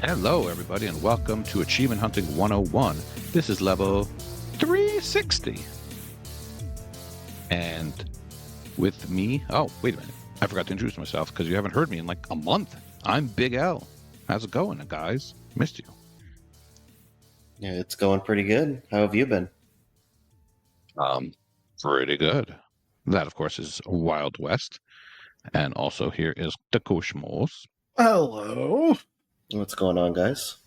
Hello, everybody, and welcome to Achievement Hunting 101. This is level 360. And with me, oh, wait a minute. I forgot to introduce myself because you haven't heard me in like a month. I'm Big L. How's it going, guys? Missed you. Yeah, it's going pretty good. How have you been? Pretty good. That, of course, is Wildwest. And also here is the KooshMoose. Hello. What's going on, guys?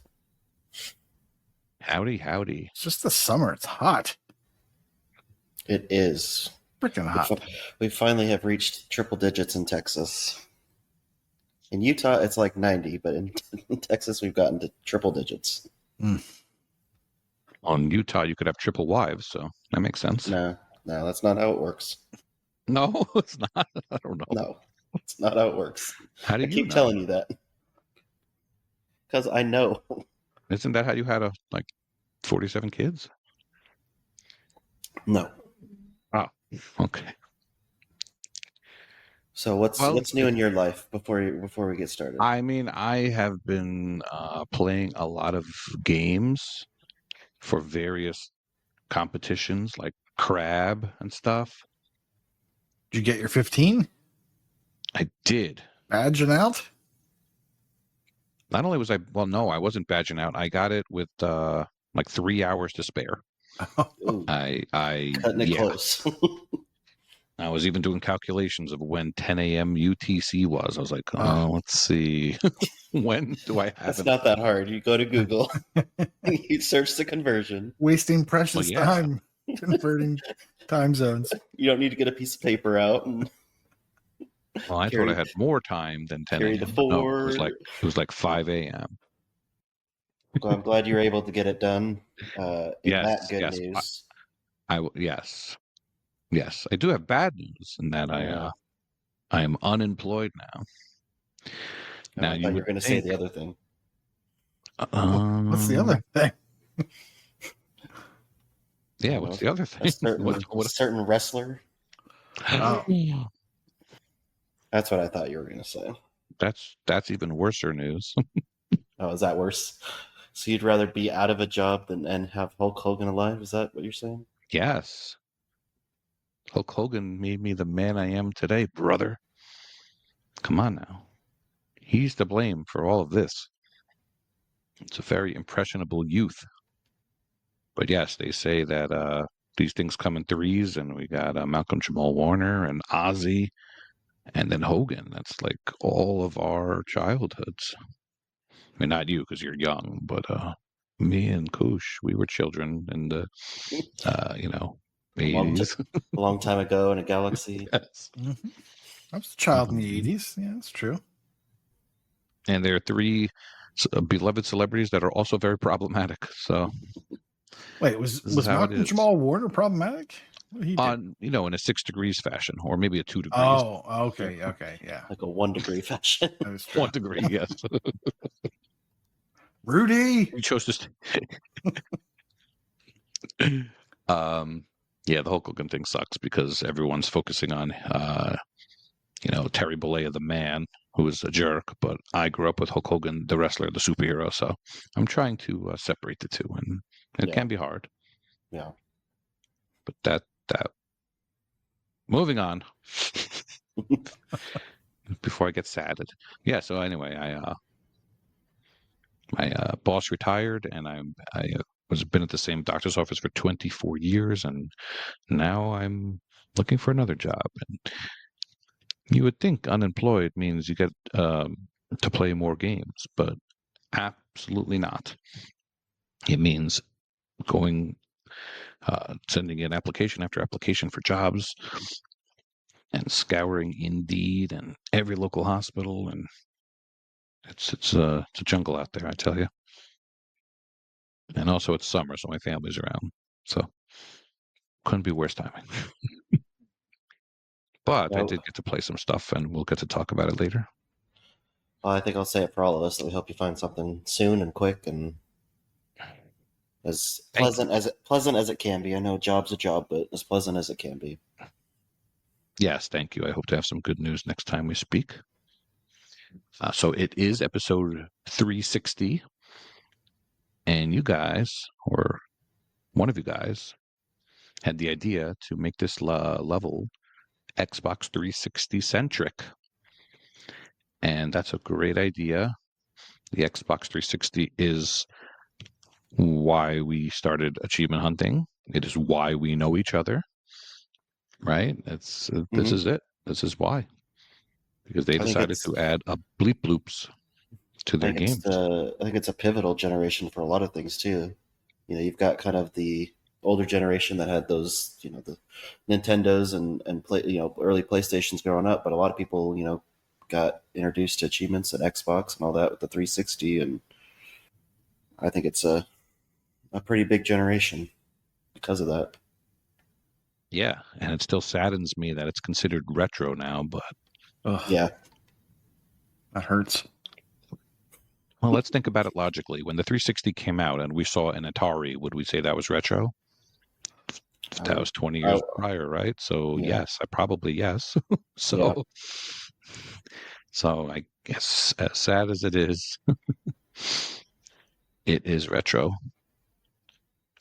Howdy, howdy. It's just the summer. It's hot. It is. Freaking hot. We finally have reached triple digits in Texas. In Utah, it's like 90, but in Texas, we've gotten to triple digits. On Utah, you could have triple wives, so that makes sense. No, that's not how it works. No, it's not. I don't know. No, it's not how it works. How do I you keep know? telling you that. Because I know. Isn't that how you had 47 kids? No. Oh, okay. So what's new in your life before we get started? I mean, I have been playing a lot of games for various competitions like crab and stuff. Did you get your 15? I did. Badging out? Not only was I wasn't badging out. I got it with 3 hours to spare. Ooh, I cutting it close. I was even doing calculations of when 10 a.m. UTC was. I was like, let's see. When do I have It's it? not that hard. You go to Google, you search the conversion. Wasting precious time converting time zones. You don't need to get a piece of paper out. Well, I thought I had more time than 10 carry a.m. the No, forward. it was like 5 a.m. Well, I'm glad you were able to get it done. Yes, that good yes. news. Yes. I do have bad news in that I am unemployed now. Now I thought you were going to say the other thing. What's the other thing? Yeah, what's the other thing? A certain wrestler. Oh. That's what I thought you were going to say. That's even worser news. Oh, is that worse? So you'd rather be out of a job and have Hulk Hogan alive? Is that what you're saying? Yes. Hulk Hogan made me the man I am today, brother. Come on now. He's to blame for all of this. It's a very impressionable youth. But yes, they say that these things come in threes, and we got Malcolm Jamal Warner and Ozzy, and then Hogan. That's like all of our childhoods. I mean, not you because you're young, but me and Koosh, we were children in the, 80s. A long time ago in a galaxy. Yes. Mm-hmm. I was a child in the 80s. Yeah, that's true. And there are three beloved celebrities that are also very problematic. So, wait, was Malcolm Jamal Warner problematic? What did he do? In a 6 degrees fashion, or maybe a 2 degrees. Oh, okay, yeah. Like a 1 degree fashion. 1 degree, yes. Rudy. We chose to. Yeah, the Hulk Hogan thing sucks because everyone's focusing on, Terry Bollea, the man, who is a jerk. But I grew up with Hulk Hogan, the wrestler, the superhero. So I'm trying to separate the two, and it can be hard. Yeah. But that. Moving on. Before I get sadded. Yeah. So anyway, my boss retired, and I was been at the same doctor's office for 24 years, and now I'm looking for another job. And you would think unemployed means you get to play more games, but absolutely not. It means sending in application after application for jobs and scouring Indeed and every local hospital, and it's a jungle out there, I tell you. And also it's summer, so my family's around, so couldn't be worse timing. But I did get to play some stuff, and we'll get to talk about it later. Well, I think I'll say it for all of us that we hope you find something soon and quick and as pleasant as it can be. I know a job's a job, but as pleasant as it can be. Yes, thank you. I hope to have some good news next time we speak. So it is episode 360, and you guys, or one of you guys, had the idea to make this level Xbox 360 centric. And that's a great idea. The Xbox 360 is why we started achievement hunting. It is why we know each other, right? This is it. This is why. Because they decided to add a bleep bloops to their games. I think it's a pivotal generation for a lot of things too. You've got kind of the older generation that had those, the Nintendos and early PlayStations growing up, but a lot of people, got introduced to achievements at Xbox and all that with the 360, and I think it's a pretty big generation because of that. Yeah, and it still saddens me that it's considered retro now, but yeah, that hurts. Well, let's think about it logically. When the 360 came out and we saw an Atari, would we say that was retro? That was 20 years prior, right? So yes, yes. So I guess as sad as it is, it is retro.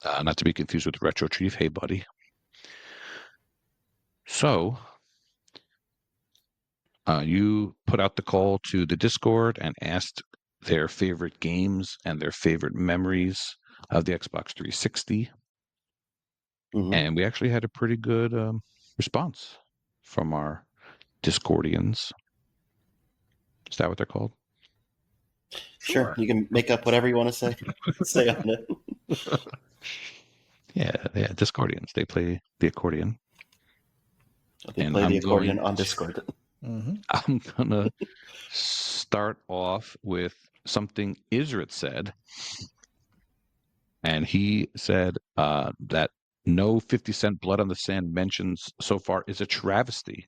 Not to be confused with Retro Chief. Hey, buddy. So you put out the call to the Discord and asked their favorite games and their favorite memories of the Xbox 360. Mm-hmm. And we actually had a pretty good response from our Discordians. Is that what they're called? Sure. You can make up whatever you want to say. Say on it. Yeah, Discordians. They play the accordion. They play the accordion on Discord. I'm going to start off with something Isrit said. And he said that no 50 Cent Blood on the Sand mentions so far is a travesty.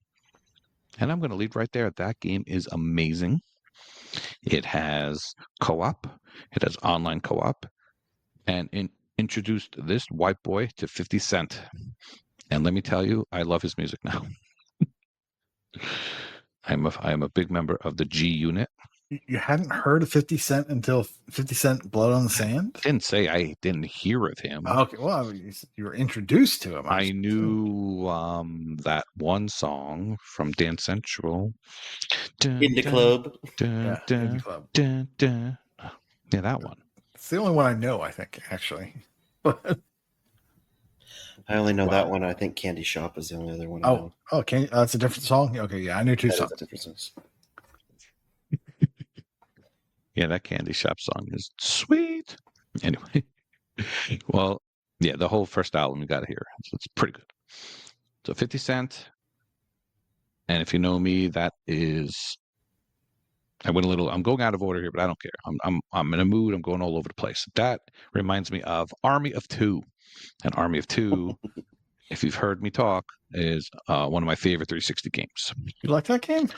And I'm going to leave right there. That game is amazing. It has co-op. It has online co-op. And introduced this white boy to 50 Cent. And let me tell you, I love his music now. I'm a big member of the G Unit. You hadn't heard of 50 Cent until 50 Cent Blood on the Sand? Didn't say I didn't hear of him. Okay, well, you were introduced to him. I knew that one song from Dance Central. Indie Club. Indie Club. Yeah, that one. It's the only one I know, I think, actually. I only know that one. I think Candy Shop is the only other one. That's a different song? Okay, yeah, I knew two songs. Different songs. Yeah, that Candy Shop song is sweet. Anyway, well, yeah, the whole first album you got to hear. It's pretty good. So 50 Cent, and if you know me, that is. I went a little. I'm going out of order here, but I don't care. I'm in a mood. I'm going all over the place. That reminds me of Army of Two, and Army of Two. If you've heard me talk, is one of my favorite 360 games. You like that game?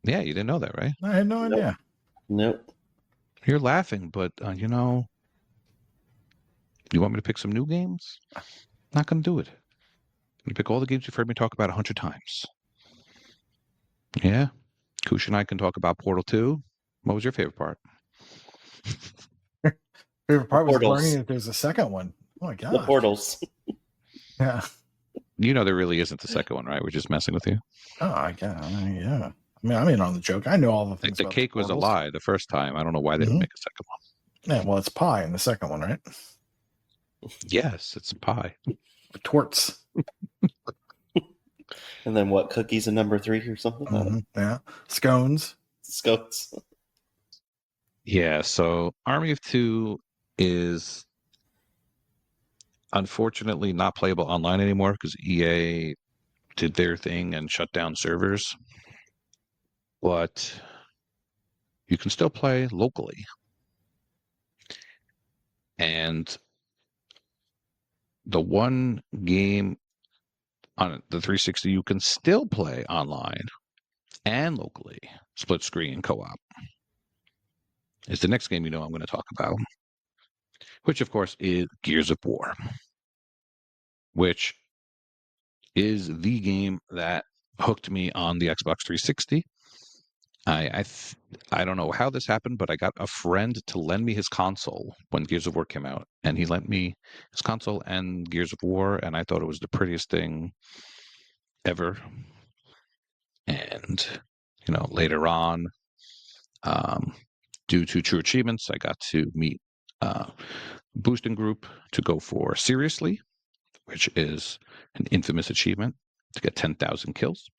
Yeah, you didn't know that, right? I had no idea. Nope. You're laughing, but you want me to pick some new games? Not going to do it. I'm going to pick all the games you've heard me talk about 100 times. Yeah. Koosh and I can talk about Portal 2. What was your favorite part? Favorite part was learning that there's a second one. Oh my god. The portals. Yeah. There really isn't the second one, right? We're just messing with you. Oh, I guess. Yeah. I mean, I'm in on the joke. I know all the things. The cake was a lie the first time. I don't know why they would make a second one. Yeah, well, it's pie in the second one, right? Yes, it's pie. Torts. And then what? Cookies in number 3 or something? Yeah. Scones. Yeah, so Army of Two is unfortunately not playable online anymore because EA did their thing and shut down servers. But you can still play locally. And the one game on the 360 you can still play online and locally, split screen co-op, is the next game I'm going to talk about, which of course is Gears of War, which is the game that hooked me on the Xbox 360. I don't know how this happened, but I got a friend to lend me his console when Gears of War came out, and he lent me his console and Gears of War, and I thought it was the prettiest thing ever. And later on, due to True Achievements, I got to meet Boosting Group to go for Seriously, which is an infamous achievement to get 10,000 kills.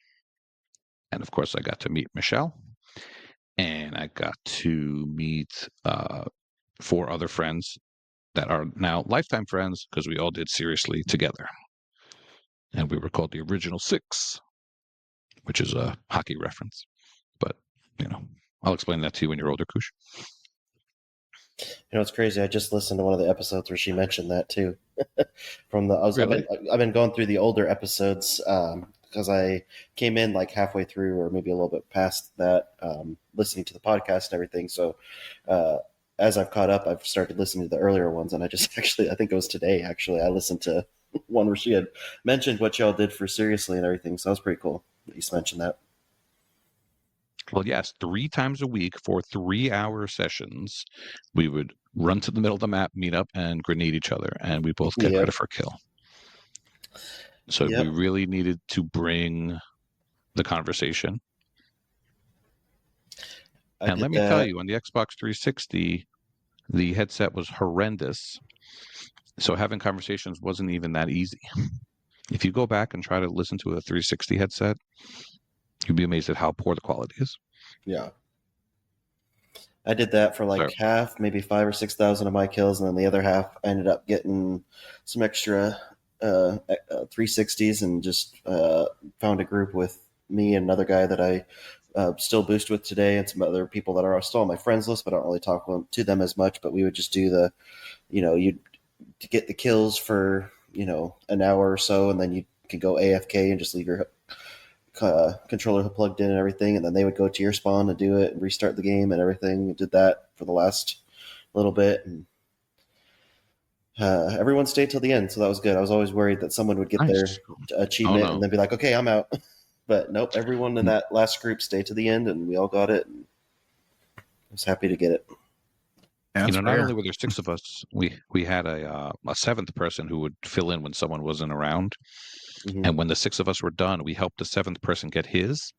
And of course, I got to meet Michelle, and I got to meet 4 other friends that are now lifetime friends because we all did Seriously together. And we were called the Original Six, which is a hockey reference. But, I'll explain that to you when you're older, Koosh. It's crazy. I just listened to one of the episodes where she mentioned that too. Really? I've been going through the older episodes because I came in like halfway through, or maybe a little bit past that, listening to the podcast and everything. So as I've caught up, I've started listening to the earlier ones, and I just I think it was today. Actually, I listened to one where she had mentioned what y'all did for Seriously and everything. So that was pretty cool that you mentioned that. Well, yes, 3 times a week for 3-hour sessions, we would run to the middle of the map, meet up, and grenade each other, and we both get credit for kill. So we really needed to bring the conversation. And let me tell you, on the Xbox 360, the headset was horrendous. So having conversations wasn't even that easy. If you go back and try to listen to a 360 headset, you'd be amazed at how poor the quality is. Yeah. I did that for like half, maybe 5,000 or 6,000 of my kills, and then the other half I ended up getting some extra 360s and just found a group with me and another guy that I still boost with today, and some other people that are still on my friends list, but I don't really talk to them as much. But we would just do the, you'd get the kills for an hour or so, and then you could go AFK and just leave your controller plugged in and everything, and then they would go to your spawn to do it and restart the game and everything. We did that for the last little bit, and everyone stayed till the end, so that was good. I was always worried that someone would get their achievement and then be like, okay, I'm out. But nope, everyone in that last group stayed to the end, and we all got it, and I was happy to get it. Not only were there 6 of us, we had a 7th person who would fill in when someone wasn't around. Mm-hmm. And when the 6 of us were done, we helped the 7th person get his.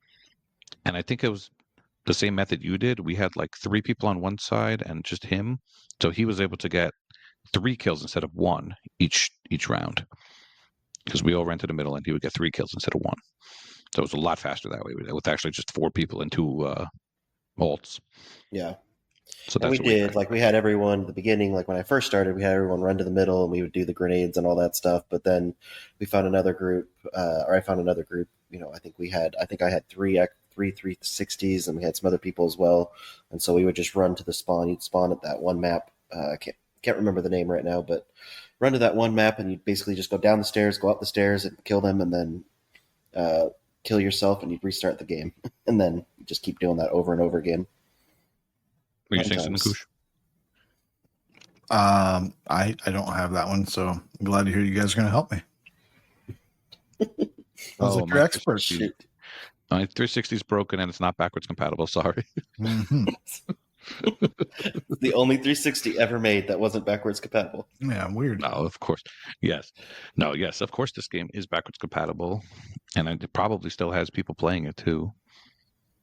And I think it was the same method you did. We had like 3 people on one side and just him. So he was able to get 3 kills instead of 1 each round. Because we all ran to the middle and he would get 3 kills instead of 1. So it was a lot faster that way with actually just 4 people and 2 ults. Yeah. So that's what we did. Like we had everyone at the beginning, like when I first started, we had everyone run to the middle and we would do the grenades and all that stuff. But then we found another group, or I found another group. I think I had 3 360s, and we had some other people as well. And so we would just run to the spawn. You'd spawn at that one map. I can't remember the name right now, but run to that one map, and you'd basically just go down the stairs, go up the stairs, and kill them, and then kill yourself, and you'd restart the game, and then just keep doing that over and over again. Were you saying something, Koosh? I don't have that one, so I'm glad to hear you guys are going to help me. Sounds like you're experts. My 360 is broken and it's not backwards compatible. Sorry. Mm-hmm. The only 360 ever made that wasn't backwards compatible. Yeah, weird. No, of course. Yes. No, yes, of course this game is backwards compatible, and it probably still has people playing it too.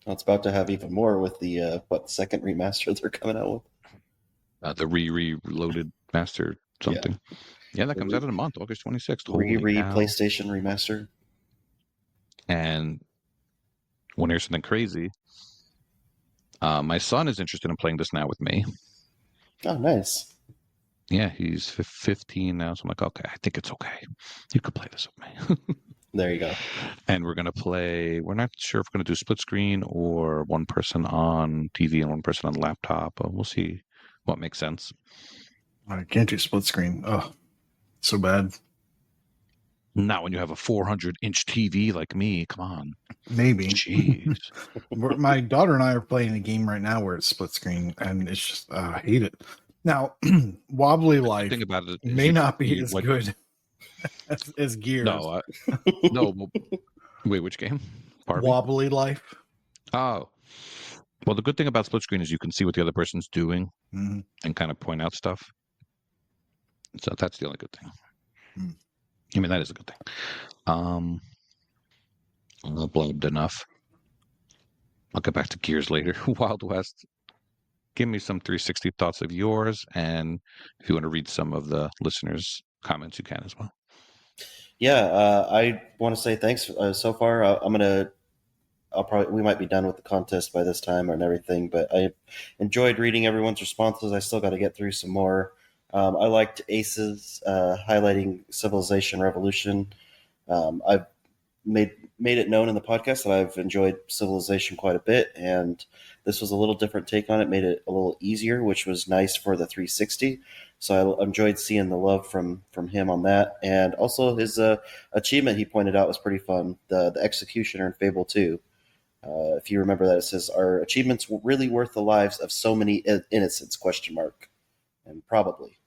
Well, it's about to have even more with the second remaster they're coming out with. The reloaded master something. Yeah, that comes out in a month, August 26th. PlayStation remaster. And when there's something crazy, my son is interested in playing this now with me. Oh, nice. Yeah, he's 15 now, so I'm like, okay, I think it's okay. You could play this with me. There you go. And we're going to play, we're not sure if we're going to do split screen or one person on TV and one person on laptop. We'll see what makes sense. I can't do split screen. Oh, so bad. Not when you have a 400-inch TV like me. Come on. Maybe. Jeez. My daughter and I are playing a game right now where it's split screen, and it's just, I hate it. Now, Wobbly Life may not be as good as Gears. No, no. Wait, which game? Wobbly Life. Oh, Well, the good thing about split screen is you can see what the other person's doing Mm-hmm. and kind of point out stuff. So that's the only good thing. Mm. I mean, that is a good thing. I'm blamed enough. I'll get back to Gears later. Wild West. Give me some 360 thoughts of yours, and if you want to read some of the listeners' comments, you can as well. Yeah, I want to say thanks so far. We might be done with the contest by this time and everything, but I enjoyed reading everyone's responses. I still got to get through some more. I liked Ace's highlighting Civilization Revolution. I've made it known in the podcast that I've enjoyed Civilization quite a bit, and this was a little different take on it. Made it a little easier, which was nice for the 360. So I enjoyed seeing the love from him on that, and also his achievement he pointed out was pretty fun. The Executioner in Fable 2. If you remember that, it says, "Are achievements really worth the lives of so many innocents?" Question mark. And probably.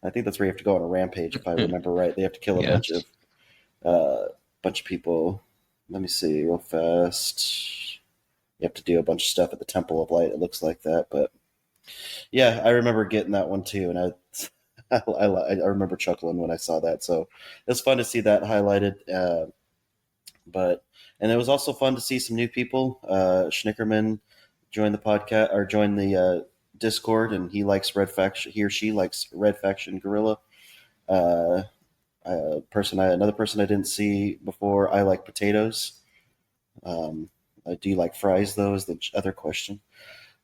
I think that's where you have to go on a rampage, if I remember right. They have to kill a bunch of people. Let me see real fast. You have to do a bunch of stuff at the Temple of Light. It looks like that, but yeah, I remember getting that one too, and I remember chuckling when I saw that. So it was fun to see that highlighted. And it was also fun to see some new people. Schnickerman joined the podcast or joined the Discord, and he likes Red Faction. He or she likes Red Faction Gorilla. Another person I didn't see before. I like potatoes. Do you like fries though? Is the other question.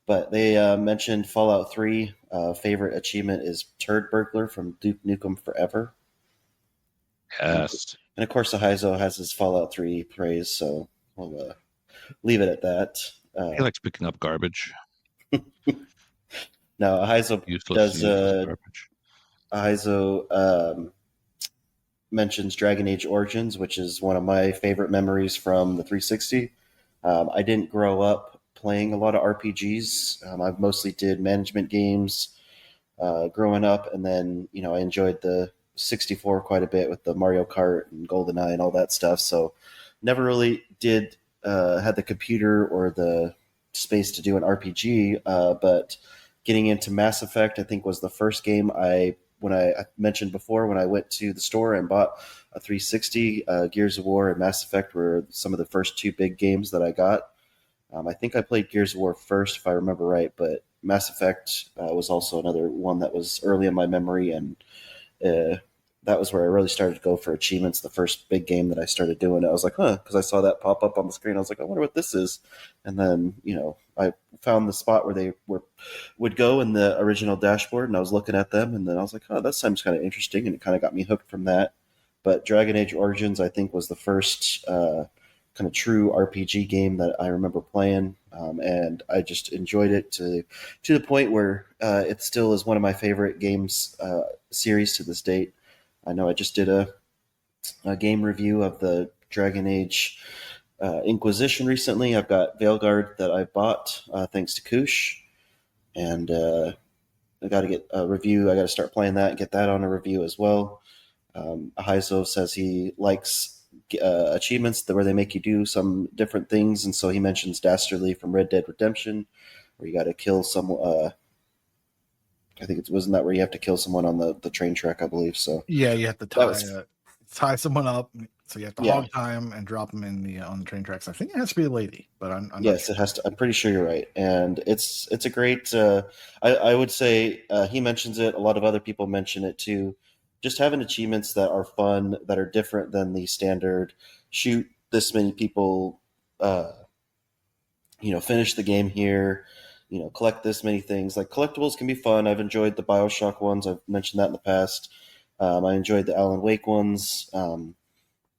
But they mentioned Fallout 3. Favorite achievement is Turd Burglar from Duke Nukem Forever. Yes. And of course, Ahizo has his Fallout 3 praise, so we'll leave it at that. He likes picking up garbage. Now, Ahizo useless garbage. Ahizo mentions Dragon Age Origins, which is one of my favorite memories from the 360. I didn't grow up playing a lot of RPGs. I mostly did management games growing up, and then I enjoyed the 64 quite a bit with the Mario Kart and GoldenEye and all that stuff. So never really did had the computer or the space to do an RPG. But getting into Mass Effect, I think, was the first game when I mentioned before, when I went to the store and bought a 360, Gears of War and Mass Effect were some of the first two big games that I got. I think I played Gears of War first, if I remember right, but Mass Effect was also another one that was early in my memory, and that was where I really started to go for achievements. The first big game that I started doing, I was like, because I saw that pop up on the screen. I was like, I wonder what this is. And then, I found the spot where they would go in the original dashboard, and I was looking at them, and then I was like, that seems kind of interesting, and it kind of got me hooked from that. But Dragon Age Origins, I think, was the first kind of true RPG game that I remember playing, and I just enjoyed it to the point where it still is one of my favorite games series to this date. I know I just did a game review of the Dragon Age Inquisition recently. I've got Veilguard that I bought thanks to Koosh, and I got to get a review. I got to start playing that and get that on a review as well. Ahizo says he likes achievements where they make you do some different things, and so he mentions Dastardly from Red Dead Redemption, where you got to kill some. I think wasn't that where you have to kill someone on the train track, I believe. So yeah, you have to tie someone up. So you have to hog tie them and drop them on the train tracks. I think it has to be a lady, but I'm not yes, sure. It has to. I'm pretty sure you're right, and it's a great. I would say he mentions it. A lot of other people mention it too. Just having achievements that are fun, that are different than the standard shoot this many people. Finish the game here. Collect this many things. Like collectibles can be fun. I've enjoyed the BioShock ones. I've mentioned that in the past. I enjoyed the Alan Wake ones.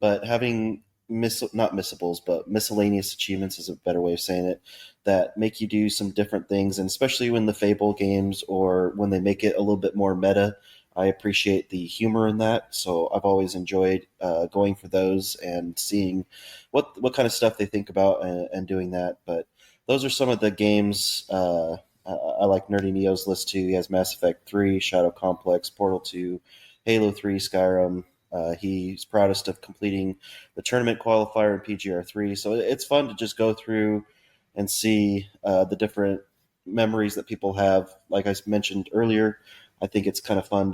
But having not missables, but miscellaneous achievements is a better way of saying it, that make you do some different things. And especially when the Fable games or when they make it a little bit more meta, I appreciate the humor in that. So I've always enjoyed going for those and seeing what kind of stuff they think about and doing that. But those are some of the games. I like Nerdy Neo's list too. He has Mass Effect 3, Shadow Complex, Portal 2, Halo 3, Skyrim. He's proudest of completing the tournament qualifier in PGR3. So it's fun to just go through and see the different memories that people have. Like I mentioned earlier, I think it's kind of fun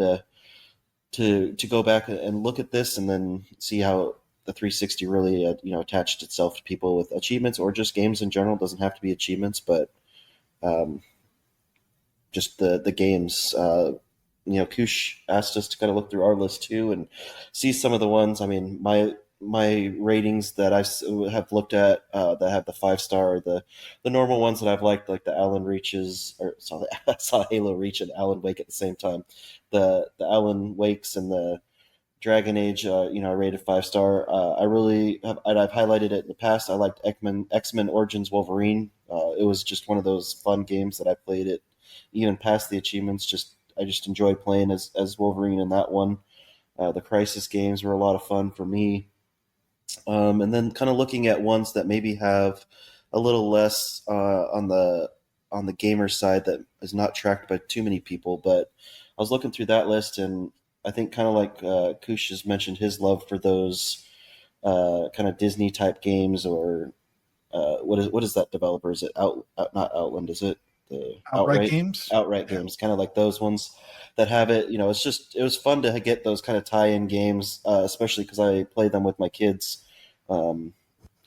to go back and look at this and then see how the 360 really attached itself to people with achievements or just games in general. It doesn't have to be achievements, but um, just the games. Koosh asked us to kind of look through our list too and see some of the ones. I mean, my ratings that I have looked at that have the 5-star, the normal ones that I've liked, like the Alan Reaches, or sorry, I saw Halo Reach and Alan Wake at the same time. The Alan Wakes and the Dragon Age, I rated 5-star. I really have, I've highlighted it in the past. I liked X-Men Origins Wolverine. It was just one of those fun games that I played it even past the achievements. I just enjoyed playing as Wolverine in that one. The Crisis games were a lot of fun for me. And then kind of looking at ones that maybe have a little less on the gamer side that is not tracked by too many people. But I was looking through that list, and I think kind of like Koosh has mentioned his love for those kind of Disney type games, or what is that developer? Is it not Outland? Is it the Outright Games? Outright Games, kind of like those ones that have it. It was fun to get those kind of tie-in games, especially because I play them with my kids.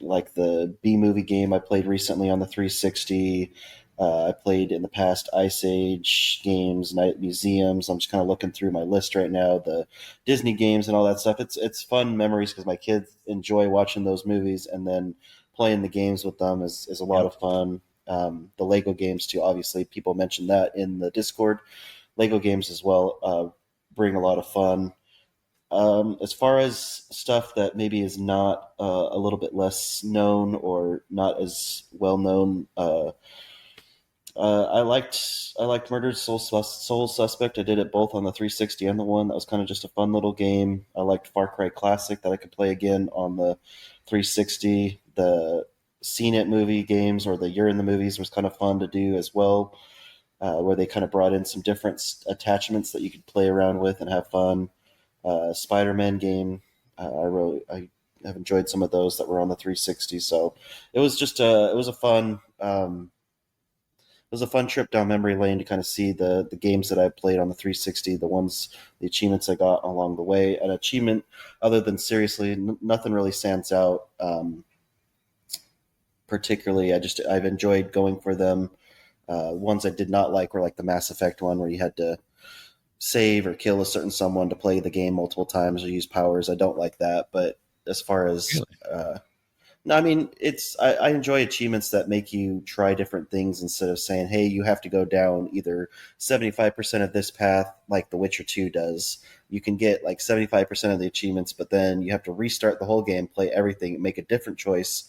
Like the B movie game I played recently on the 360. I played in the past Ice Age games, Night Museums. I'm just kind of looking through my list right now, the Disney games and all that stuff. It's fun memories because my kids enjoy watching those movies, and then playing the games with them is a lot of fun. The Lego games too, obviously. People mentioned that in the Discord. Lego games as well bring a lot of fun. As far as stuff that maybe is not a little bit less known or not as well known, I liked Murdered Soul Suspect. I did it both on the 360 and the one. That was kind of just a fun little game. I liked Far Cry Classic that I could play again on the 360. The Seen It movie games, or the You're in the Movies, was kind of fun to do as well, where they kind of brought in some different attachments that you could play around with and have fun. Spider-Man game, I have enjoyed some of those that were on the 360. So it was just it was a fun trip down memory lane to kind of see the games that I played on the 360, the achievements I got along the way. An achievement other than seriously, nothing really stands out. Particularly, I've enjoyed going for them. Ones I did not like were like the Mass Effect one, where you had to save or kill a certain someone to play the game multiple times or use powers. I don't like that. But as far as no, I mean, I enjoy achievements that make you try different things instead of saying, hey, you have to go down either 75% of this path like The Witcher 2 does. You can get like 75% of the achievements, but then you have to restart the whole game, play everything, make a different choice,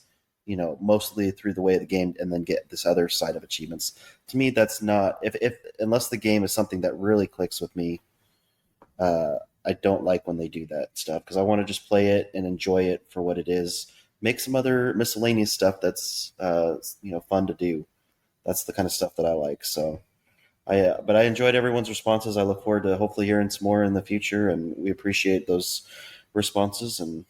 mostly through the way of the game, and then get this other side of achievements. To me, that's not, if unless the game is something that really clicks with me, I don't like when they do that stuff, because I want to just play it and enjoy it for what it is. Make some other miscellaneous stuff that's fun to do. That's the kind of stuff that I like. So but I enjoyed everyone's responses. I look forward to hopefully hearing some more in the future, and we appreciate those responses. And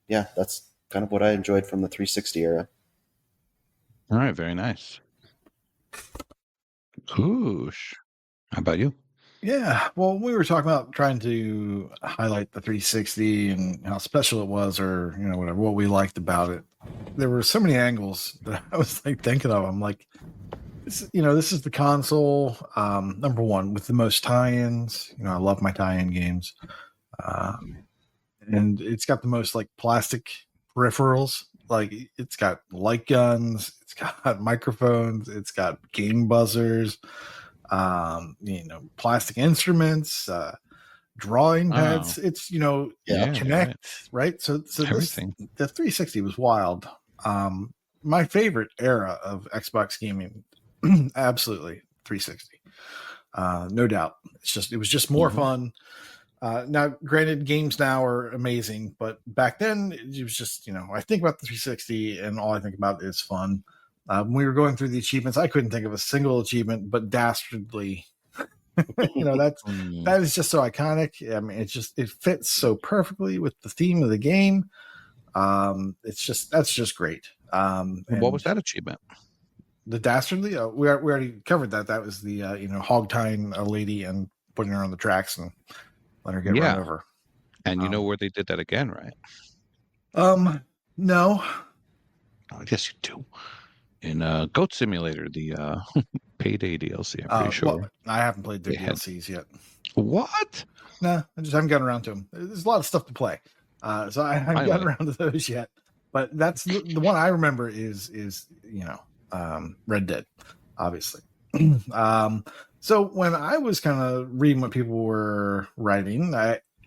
that's kind of what I enjoyed from the 360 era. All right, very nice. Koosh, how about you? Yeah, well, we were talking about trying to highlight the 360 and how special it was, or whatever, what we liked about it. There were so many angles that I was like thinking of. I'm like, this is the console, number one with the most tie-ins. I love my tie-in games, and it's got the most like plastic peripherals. Like, it's got light guns, it's got microphones, it's got game buzzers. Plastic instruments, drawing pads. It's Connect, right? So everything. The 360 was wild. My favorite era of Xbox gaming, absolutely 360. No doubt. It was just more fun. Now, granted, games now are amazing, but back then it was just, I think about the 360 and all I think about is fun. When we were going through the achievements, I couldn't think of a single achievement, but dastardly, that is just so iconic. I mean, it fits so perfectly with the theme of the game. That's just great. What was that achievement? The dastardly. We already covered that. That was the hog tying a lady and putting her on the tracks and let her get run over. And you know where they did that again, right? No. I guess you do. In Goat Simulator, the Payday DLC, I'm pretty sure. Well, I haven't played their DLCs yet. What? Nah, I just haven't gotten around to them. There's a lot of stuff to play, so I haven't gotten around to those yet. But that's the one I remember is Red Dead, obviously. So when I was kind of reading what people were writing,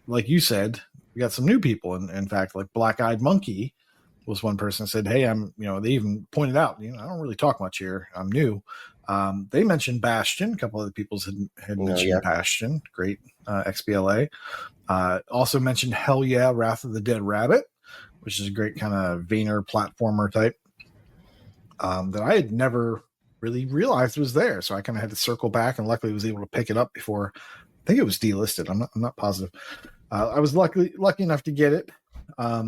like you said, we got some new people. And in fact, like Black Eyed Monkey was one person that said, hey, they even pointed out, I don't really talk much here. I'm new. They mentioned Bastion. A couple other people had mentioned Bastion. Great XBLA. Also mentioned Hell Yeah, Wrath of the Dead Rabbit, which is a great kind of Vayner platformer type that I had never really realized was there. So I kind of had to circle back and luckily was able to pick it up before, I think it was delisted. I'm not positive. I was lucky enough to get it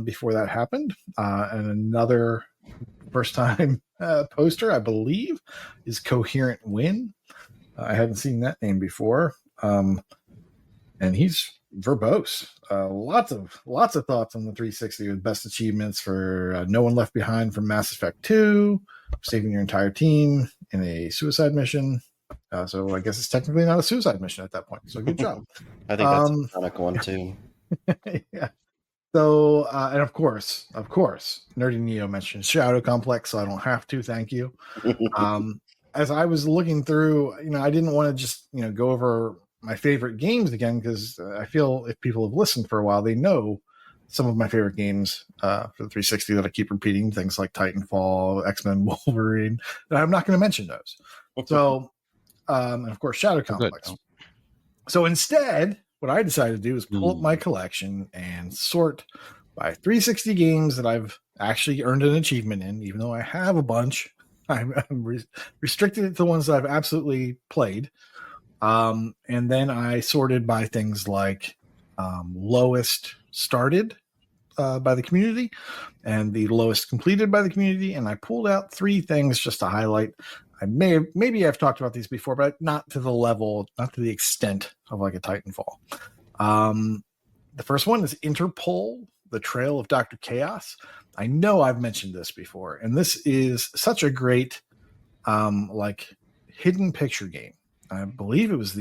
before that happened. And another first time poster, I believe, is Coherent Win. I hadn't seen that name before. And he's verbose. Lots of thoughts on the 360 with best achievements for No One Left Behind from Mass Effect 2, saving your entire team in a suicide mission. So I guess it's technically not a suicide mission at that point. So good job. I think that's a Sonic one too. Yeah. So and of course, Nerdy Neo mentioned Shadow Complex, so I don't have to. Thank you. As I was looking through, I didn't want to just go over my favorite games again because I feel if people have listened for a while, they know some of my favorite games for the 360 that I keep repeating, things like Titanfall, X-Men, Wolverine. And I'm not going to mention those. So, and of course, Shadow Complex. Good. So instead, what I decided to do is pull up my collection and sort by 360 games that I've actually earned an achievement in, even though I have a bunch. I'm restricted it to ones that I've absolutely played. And then I sorted by things like lowest started by the community and the lowest completed by the community. And I pulled out 3 things just to highlight. Maybe I've talked about these before, but not to the level, not to the extent of like a Titanfall. The first one is Interpol, The Trail of Dr. Chaos. I know I've mentioned this before, and this is such a great hidden picture game. I believe it was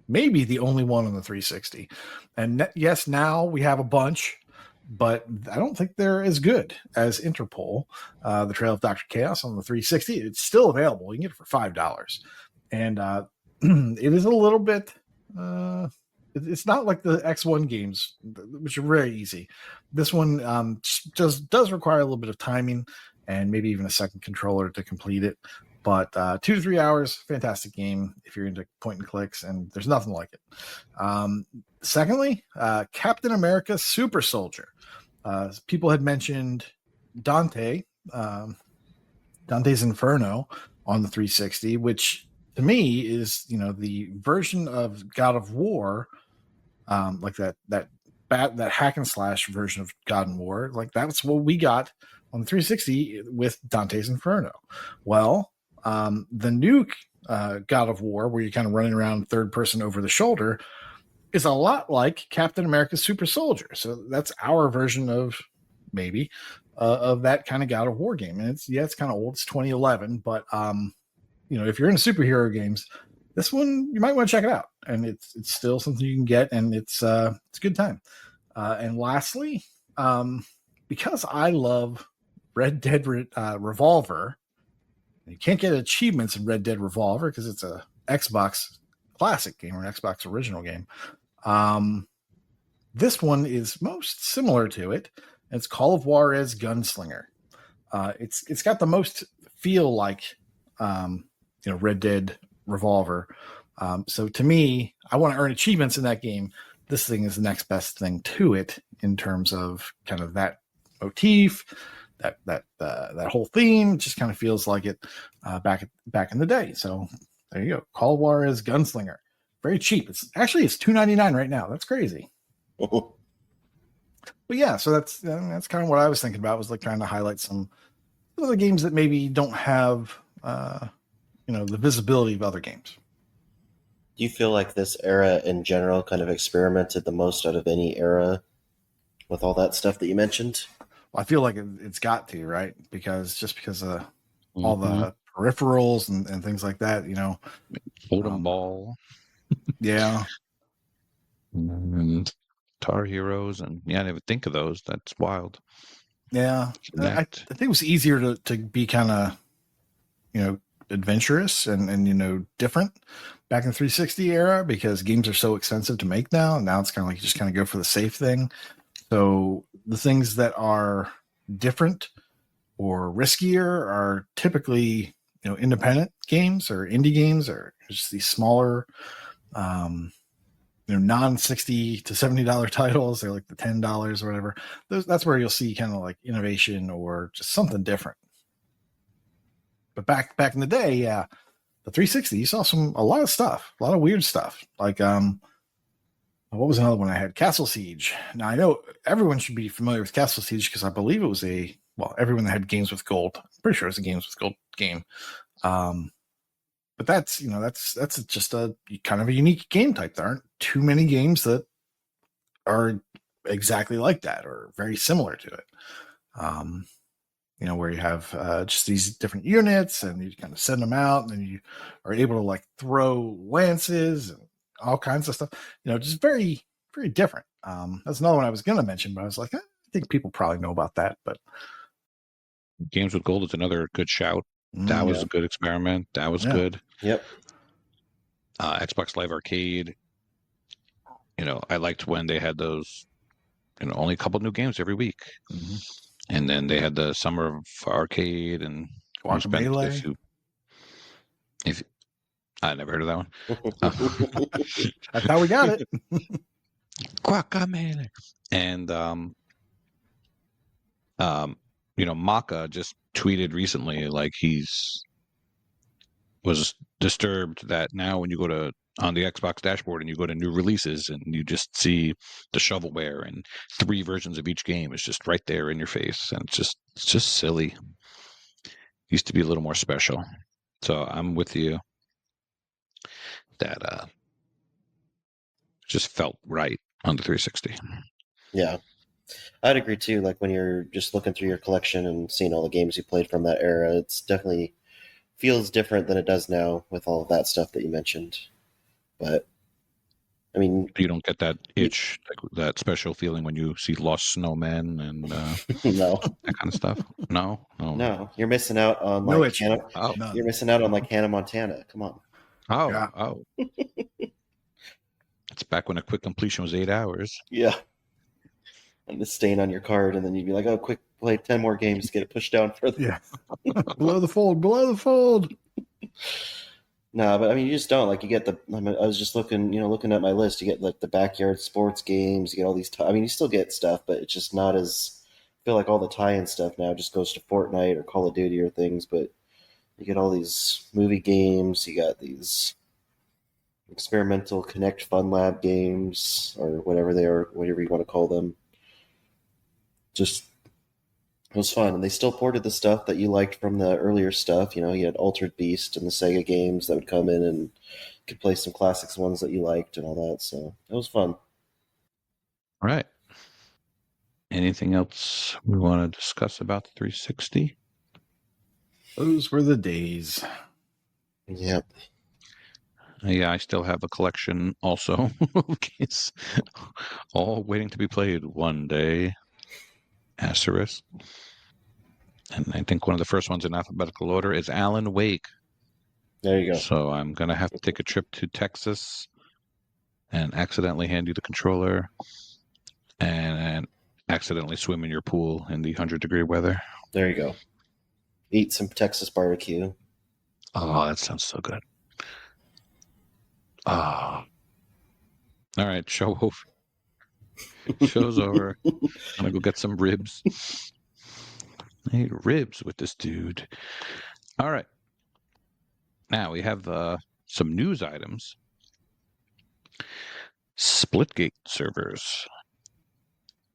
maybe the only one on the 360. And yes, now we have a bunch, but I don't think they're as good as Interpol, The Trail of Dr. Chaos on the 360. It's still available. You can get it for $5. And it is a little bit, it's not like the X1 games, which are very easy. This one does require a little bit of timing and maybe even a second controller to complete it. But 2 to 3 hours, fantastic game if you're into point and clicks, and there's nothing like it. Secondly, Captain America Super Soldier. People had mentioned Dante's Inferno on the 360, which to me is the version of God of War, like that hack and slash version of God and War. Like that's what we got on the 360 with Dante's Inferno. Well, the new God of War, where you're kind of running around third person over the shoulder, is a lot like Captain America Super Soldier. So that's our version of maybe of that kind of God of War game. And it's kind of old. It's 2011, but if you're into superhero games, this one you might want to check it out. And it's still something you can get, and it's a good time. And lastly, because I love Red Dead Revolver. You can't get achievements in Red Dead Revolver because it's a Xbox classic game or an Xbox original game. This one is most similar to it. It's Call of Juarez Gunslinger. It's got the most feel like Red Dead Revolver. So to me, I want to earn achievements in that game. This thing is the next best thing to it in terms of kind of that motif. That whole theme just kind of feels like it back in the day. So there you go. Call of Juarez Gunslinger. Very cheap. It's $2.99 right now. That's crazy. But yeah, so that's kind of what I was thinking about, was like trying to highlight some other games that maybe don't have, the visibility of other games. Do you feel like this era in general kind of experimented the most out of any era with all that stuff that you mentioned? Well, I feel like it's got to, right? Because of all the peripherals and things like that, Totem ball. Yeah. And Guitar Heroes, and I didn't even think of those. That's wild. Yeah. I think it was easier to be kind of, adventurous and different back in the 360 era because games are so expensive to make now. And now it's kind of like you just kind of go for the safe thing. So the things that are different or riskier are typically, independent games or indie games or just these smaller, non $60 to $70 titles. They're like the $10 or whatever. That's where you'll see kind of like innovation or just something different. But back in the day, yeah, the 360, you saw a lot of stuff, a lot of weird stuff. Like, what was another one I had? Castle Siege. Now I know everyone should be familiar with Castle Siege because I believe it was everyone that had Games with Gold. I'm pretty sure it was a Games with Gold game. But that's just a kind of a unique game type. There aren't too many games that are exactly like that or very similar to it. Where you have just these different units and you kind of send them out and then you are able to like throw lances and all kinds of stuff, just very, very different. That's another one I was going to mention, but I was like, I think people probably know about that, but Games with Gold is another good shout. That was a good experiment. That was good. Yep. Xbox Live Arcade. I liked when they had those, only a couple new games every week. Mm-hmm. And then they had the Summer of Arcade and Guacamelee. If I never heard of that one. That's how we got it. Guacamelee. And Maka just tweeted recently like was disturbed that now when you go on the Xbox dashboard and you go to new releases and you just see the shovelware and 3 versions of each game is just right there in your face, and it's just silly. Used to be a little more special. So I'm with you that just felt right on the 360. Yeah, I'd agree too. Like when you're just looking through your collection and seeing all the games you played from that era, it's definitely feels different than it does now with all of that stuff that you mentioned. But I mean, you don't get that itch, like that special feeling when you see Lost Snowmen and no, that kind of stuff. No, you're missing out on like you're missing out on like Hannah Montana. Come on. Oh. It's back when a quick completion was 8 hours. Yeah. And the stain on your card, and then you'd be like, "Oh, quick, play 10 more games, get it pushed down further." Yeah. below the fold. No, but I mean, you just don't. Like, you get I was just looking at my list. You get like the backyard sports games. You get all these. I mean, you still get stuff, but it's just not as. I feel like all the tie-in stuff now just goes to Fortnite or Call of Duty or things. But you get all these movie games. You got these experimental Connect Fun Lab games or whatever they are, whatever you want to call them. Just it was fun, and they still ported the stuff that you liked from the earlier stuff. You had Altered Beast and the Sega games that would come in and could play some classics ones that you liked and all that. So it was fun. All right. Anything else we want to discuss about the 360? Those were the days. Yep. Yeah, I still have a collection also of games all waiting to be played one day. Asterisk. And I think one of the first ones in alphabetical order is Alan Wake. There you go. So I'm going to have to take a trip to Texas and accidentally hand you the controller and accidentally swim in your pool in the 100-degree weather. There you go. Eat some Texas barbecue. Oh, that sounds so good. Oh. All right, show over. Show's over. I'm going to go get some ribs. I ate ribs with this dude. All right. Now we have some news items. Splitgate servers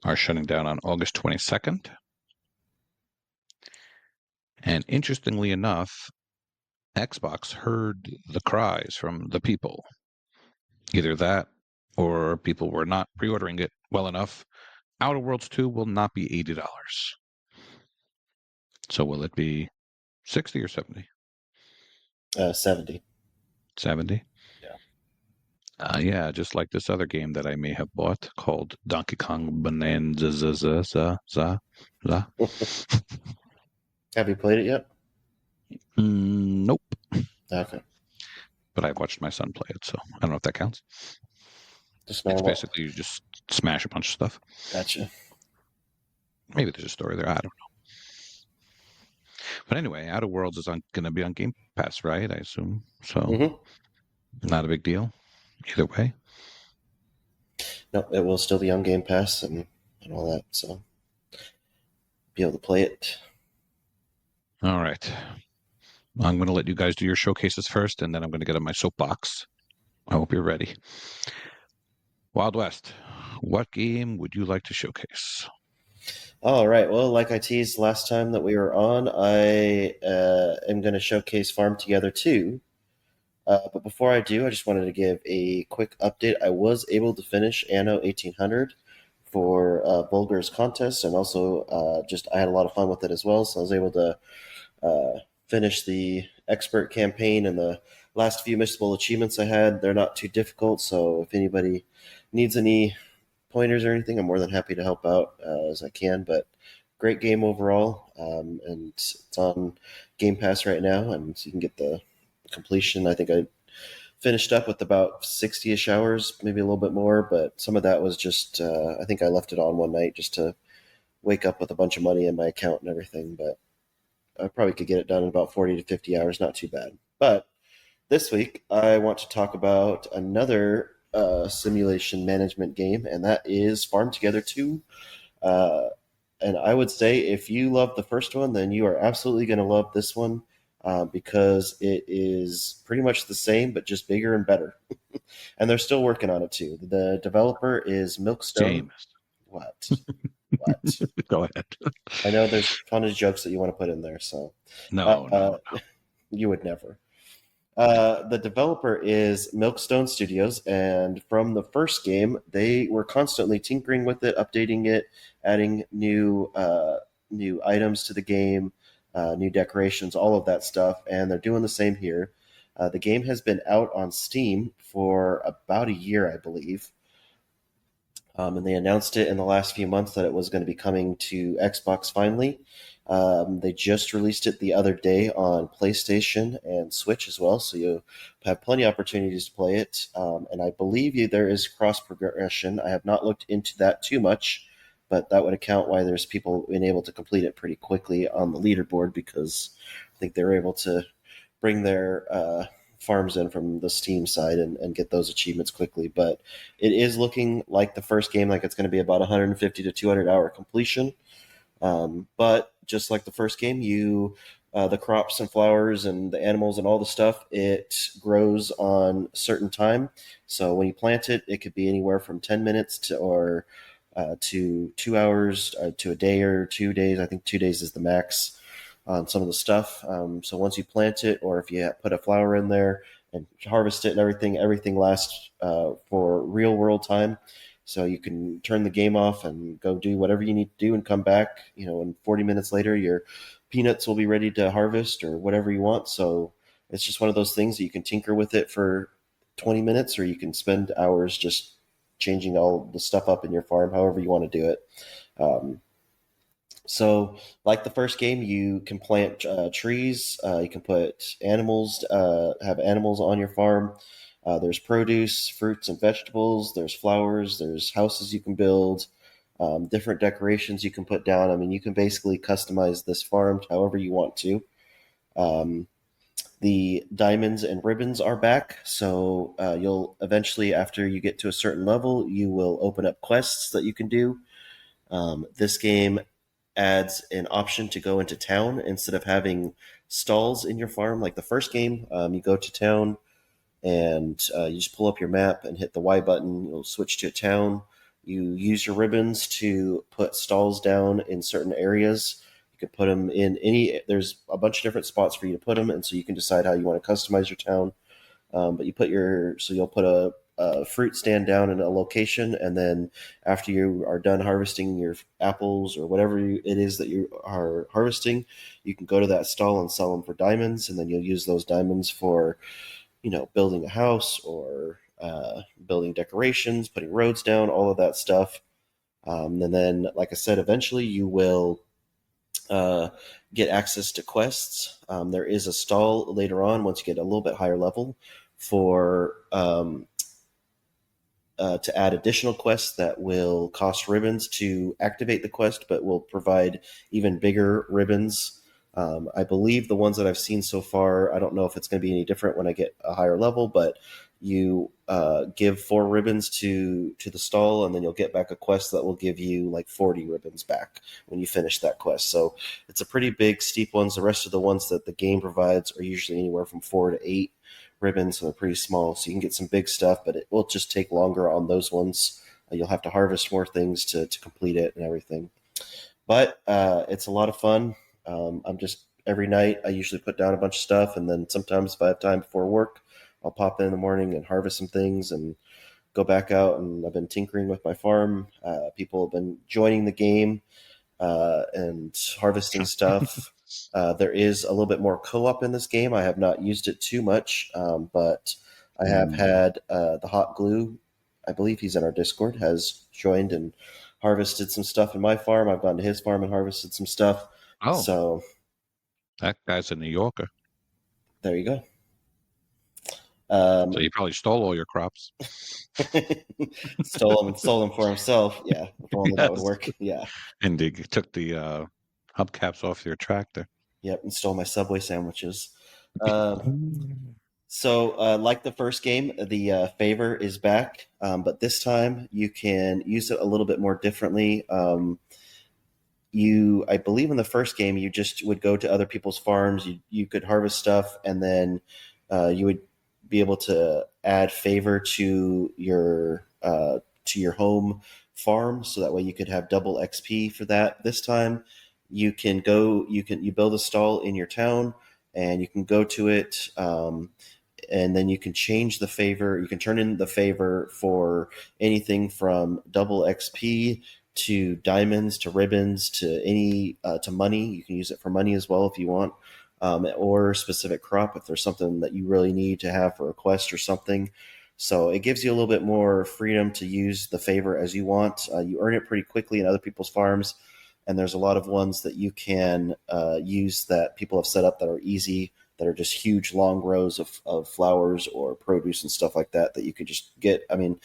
are shutting down on August 22nd. And interestingly enough, Xbox heard the cries from the people. Either that or people were not pre-ordering it well enough. Outer Worlds 2 will not be $80. So will it be 60 or 70? 70. 70? Yeah. Yeah, just like this other game that I may have bought called Donkey Kong Bonanza. Have you played it yet? Nope. Okay. But I watched my son play it, so I don't know if that counts. Just It's normal. basically you just smash a bunch of stuff. Gotcha. Maybe there's a story there. I don't know. But anyway, Outer Worlds is going to be on Game Pass, right? I assume. So not a big deal either way. No, it will still be on Game Pass and all that. So be able to play it. All right. I'm going to let you guys do your showcases first, and then I'm going to get on my soapbox. I hope you're ready. Wildwest, what game would you like to showcase? All right. Well, like I teased last time that we were on, I am going to showcase Farm Together 2. But before I do, I just wanted to give a quick update. I was able to finish Anno 1800 for Bulgar's contest, and also I had a lot of fun with it as well. So I was able to finish the expert campaign, and the last few missable achievements I had, they're not too difficult. So if anybody needs any pointers or anything, I'm more than happy to help out as I can. But great game overall, and it's on Game Pass right now, and so you can get the completion. I think I finished up with about 60-ish hours, maybe a little bit more, but some of that was just I think I left it on one night just to wake up with a bunch of money in my account and everything. But I probably could get it done in about 40 to 50 hours, not too bad. But this week I want to talk about another simulation management game, and that is Farm Together 2. And I would say if you love the first one, then you are absolutely going to love this one. Because it is pretty much the same, but just bigger and better. And they're still working on it too. The developer is Milkstone. James. What? Go ahead. I know there's a ton of jokes that you want to put in there, so No. You would never. The developer is Milkstone Studios, and from the first game, they were constantly tinkering with it, updating it, adding new items to the game. New decorations, all of that stuff, and they're doing the same here. The game has been out on Steam for about a year, I believe, and they announced it in the last few months that it was going to be coming to Xbox finally. They just released it the other day on PlayStation and Switch as well, so you have plenty of opportunities to play it, and I believe there is cross progression. I have not looked into that too much, but that would account why there's people being able to complete it pretty quickly on the leaderboard, because I think they're able to bring their farms in from the Steam side and get those achievements quickly. But it is looking like the first game, like it's going to be about 150 to 200 hour completion. But just like the first game, the crops and flowers and the animals and all the stuff, it grows on a certain time. So when you plant it, it could be anywhere from 10 minutes to 2 hours to a day or 2 days. I think 2 days is the max on some of the stuff. So once you plant it, or if you put a flower in there and harvest it and everything lasts for real world time. So you can turn the game off and go do whatever you need to do and come back, and 40 minutes later, your peanuts will be ready to harvest or whatever you want. So it's just one of those things that you can tinker with it for 20 minutes, or you can spend hours just changing all the stuff up in your farm, however you want to do it. So like the first game, you can plant trees, you can put animals, have animals on your farm. There's produce, fruits and vegetables, there's flowers, there's houses you can build, different decorations you can put down. I mean, you can basically customize this farm however you want to. The diamonds and ribbons are back, so you'll eventually, after you get to a certain level, you will open up quests that you can do. This game adds an option to go into town instead of having stalls in your farm. Like the first game, you go to town and you just pull up your map and hit the Y button. You'll switch to a town. You use your ribbons to put stalls down in certain areas. You could put them in there's a bunch of different spots for you to put them, and so you can decide how you want to customize your town. But you'll put a fruit stand down in a location, and then after you are done harvesting your apples or whatever it is that you are harvesting, you can go to that stall and sell them for diamonds, and then you'll use those diamonds for, building a house or building decorations, putting roads down, all of that stuff. And then, like I said, eventually you will get access to quests. There is a stall later on, once you get a little bit higher level, for to add additional quests that will cost ribbons to activate the quest, but will provide even bigger ribbons. I believe the ones that I've seen so far, I don't know if it's going to be any different when I get a higher level, but you give 4 ribbons to the stall, and then you'll get back a quest that will give you like 40 ribbons back when you finish that quest. So it's a pretty big, steep ones. The rest of the ones that the game provides are usually anywhere from 4 to 8 ribbons, so they're pretty small. So you can get some big stuff, but it will just take longer on those ones. You'll have to harvest more things to complete it and everything. But it's a lot of fun. Every night I usually put down a bunch of stuff, and then sometimes if I have time before work, I'll pop in the morning and harvest some things and go back out. And I've been tinkering with my farm. People have been joining the game and harvesting stuff. There is a little bit more co-op in this game. I have not used it too much, but I have had the Hot Glue, I believe he's in our Discord, has joined and harvested some stuff in my farm. I've gone to his farm and harvested some stuff. Oh, so that guy's a New Yorker. There you go. So he probably stole all your crops. stole them for himself. Yeah, if only that would work. Yeah. And he took the hubcaps off your tractor. Yep, and stole my Subway sandwiches. So, like the first game, the favor is back, but this time you can use it a little bit more differently. I believe in the first game, you just would go to other people's farms. You could harvest stuff, and then you would be able to add favor to your home farm, so that way you could have double XP for that. This time, you build a stall in your town, and you can go to it, and then you can change the favor. You can turn in the favor for anything from double XP to diamonds to ribbons to to money. You can use it for money as well if you want, or specific crop if there's something that you really need to have for a quest or something. So it gives you a little bit more freedom to use the favor as you want. You earn it pretty quickly in other people's farms, and there's a lot of ones that you can use that people have set up that are easy, that are just huge long rows of flowers or produce and stuff like that you could just get. I mean,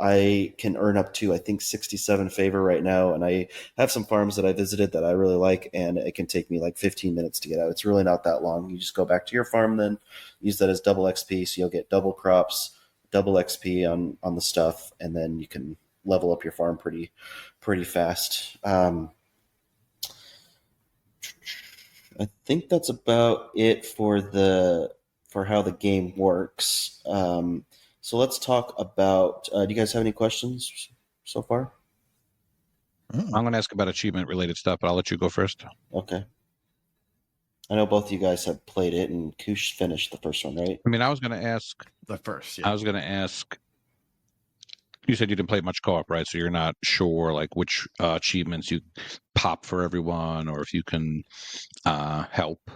I can earn up to, I think, 67 favor right now, and I have some farms that I visited that I really like, and it can take me like 15 minutes to get out. It's really not that long. You just go back to your farm, then use that as double XP, so you'll get double crops, double XP on the stuff, and then you can level up your farm pretty fast. I think that's about it for how the game works. So let's talk about. Do you guys have any questions so far? I'm going to ask about achievement-related stuff, but I'll let you go first. Okay. I know both of you guys have played it, and Koosh finished the first one, right? I mean, I was going to ask the first. Yeah. I was going to ask. You said you didn't play much co-op, right? So you're not sure like which achievements you pop for everyone, or if you can help.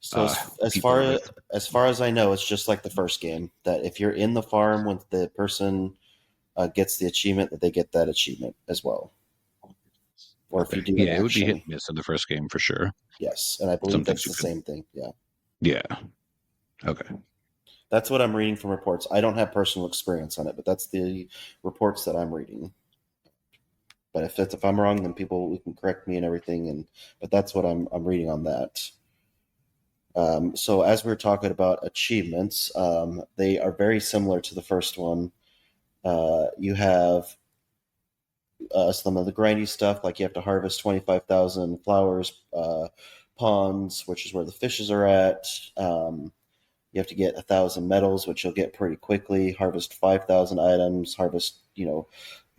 So as far as I know, it's just like the first game, that if you're in the farm when the person gets the achievement, that they get that achievement as well. Or if you do, it would be hit and miss in the first game for sure. Yes, and I believe that's the same thing. Yeah. Yeah. Okay. That's what I'm reading from reports. I don't have personal experience on it, but that's the reports that I'm reading. But if I'm wrong, then people can correct me and everything. But that's what I'm reading on that. So as we're talking about achievements, they are very similar to the first one. You have some of the grindy stuff, like you have to harvest 25,000 flowers, ponds, which is where the fishes are at. You have to get 1,000 medals, which you'll get pretty quickly. Harvest 5,000 items.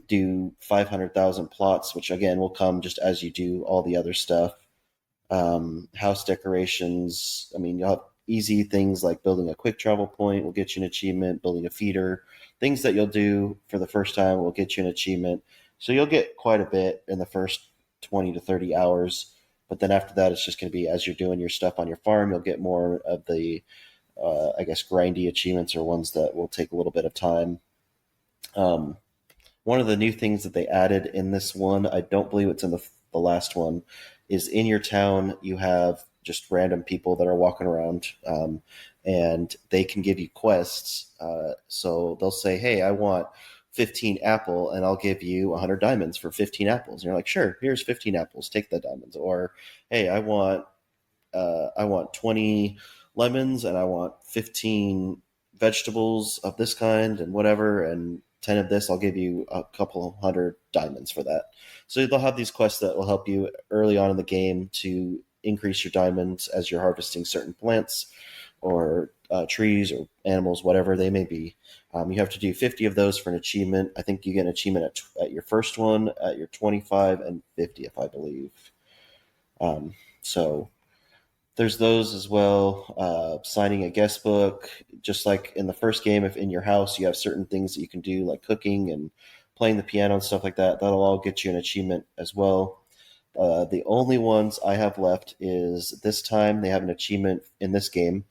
Do 500,000 plots, which again will come just as you do all the other stuff. House decorations. I mean, you'll have easy things like building a quick travel point will get you an achievement, building a feeder, things that you'll do for the first time will get you an achievement. So you'll get quite a bit in the first 20 to 30 hours. But then after that, it's just going to be as you're doing your stuff on your farm, you'll get more of the, I guess, grindy achievements or ones that will take a little bit of time. One of the new things that they added in this one, I don't believe it's in the last one, is in your town you have just random people that are walking around, and they can give you quests. So they'll say, hey, I want 15 apple and I'll give you 100 diamonds for 15 apples. And you're like, sure, here's 15 apples, take the diamonds. Or, hey, I want 20 lemons and I want 15 vegetables of this kind and whatever, and 10 of this, I'll give you a couple hundred diamonds for that. So they'll have these quests that will help you early on in the game to increase your diamonds as you're harvesting certain plants or trees or animals, whatever they may be. You have to do 50 of those for an achievement. I think you get an achievement at your first one, at your 25 and 50th, I believe. So there's those as well. Signing a guest book, just like in the first game, if in your house you have certain things that you can do, like cooking and playing the piano and stuff like that, that'll all get you an achievement as well. The only ones I have left is this time they have an achievement in this game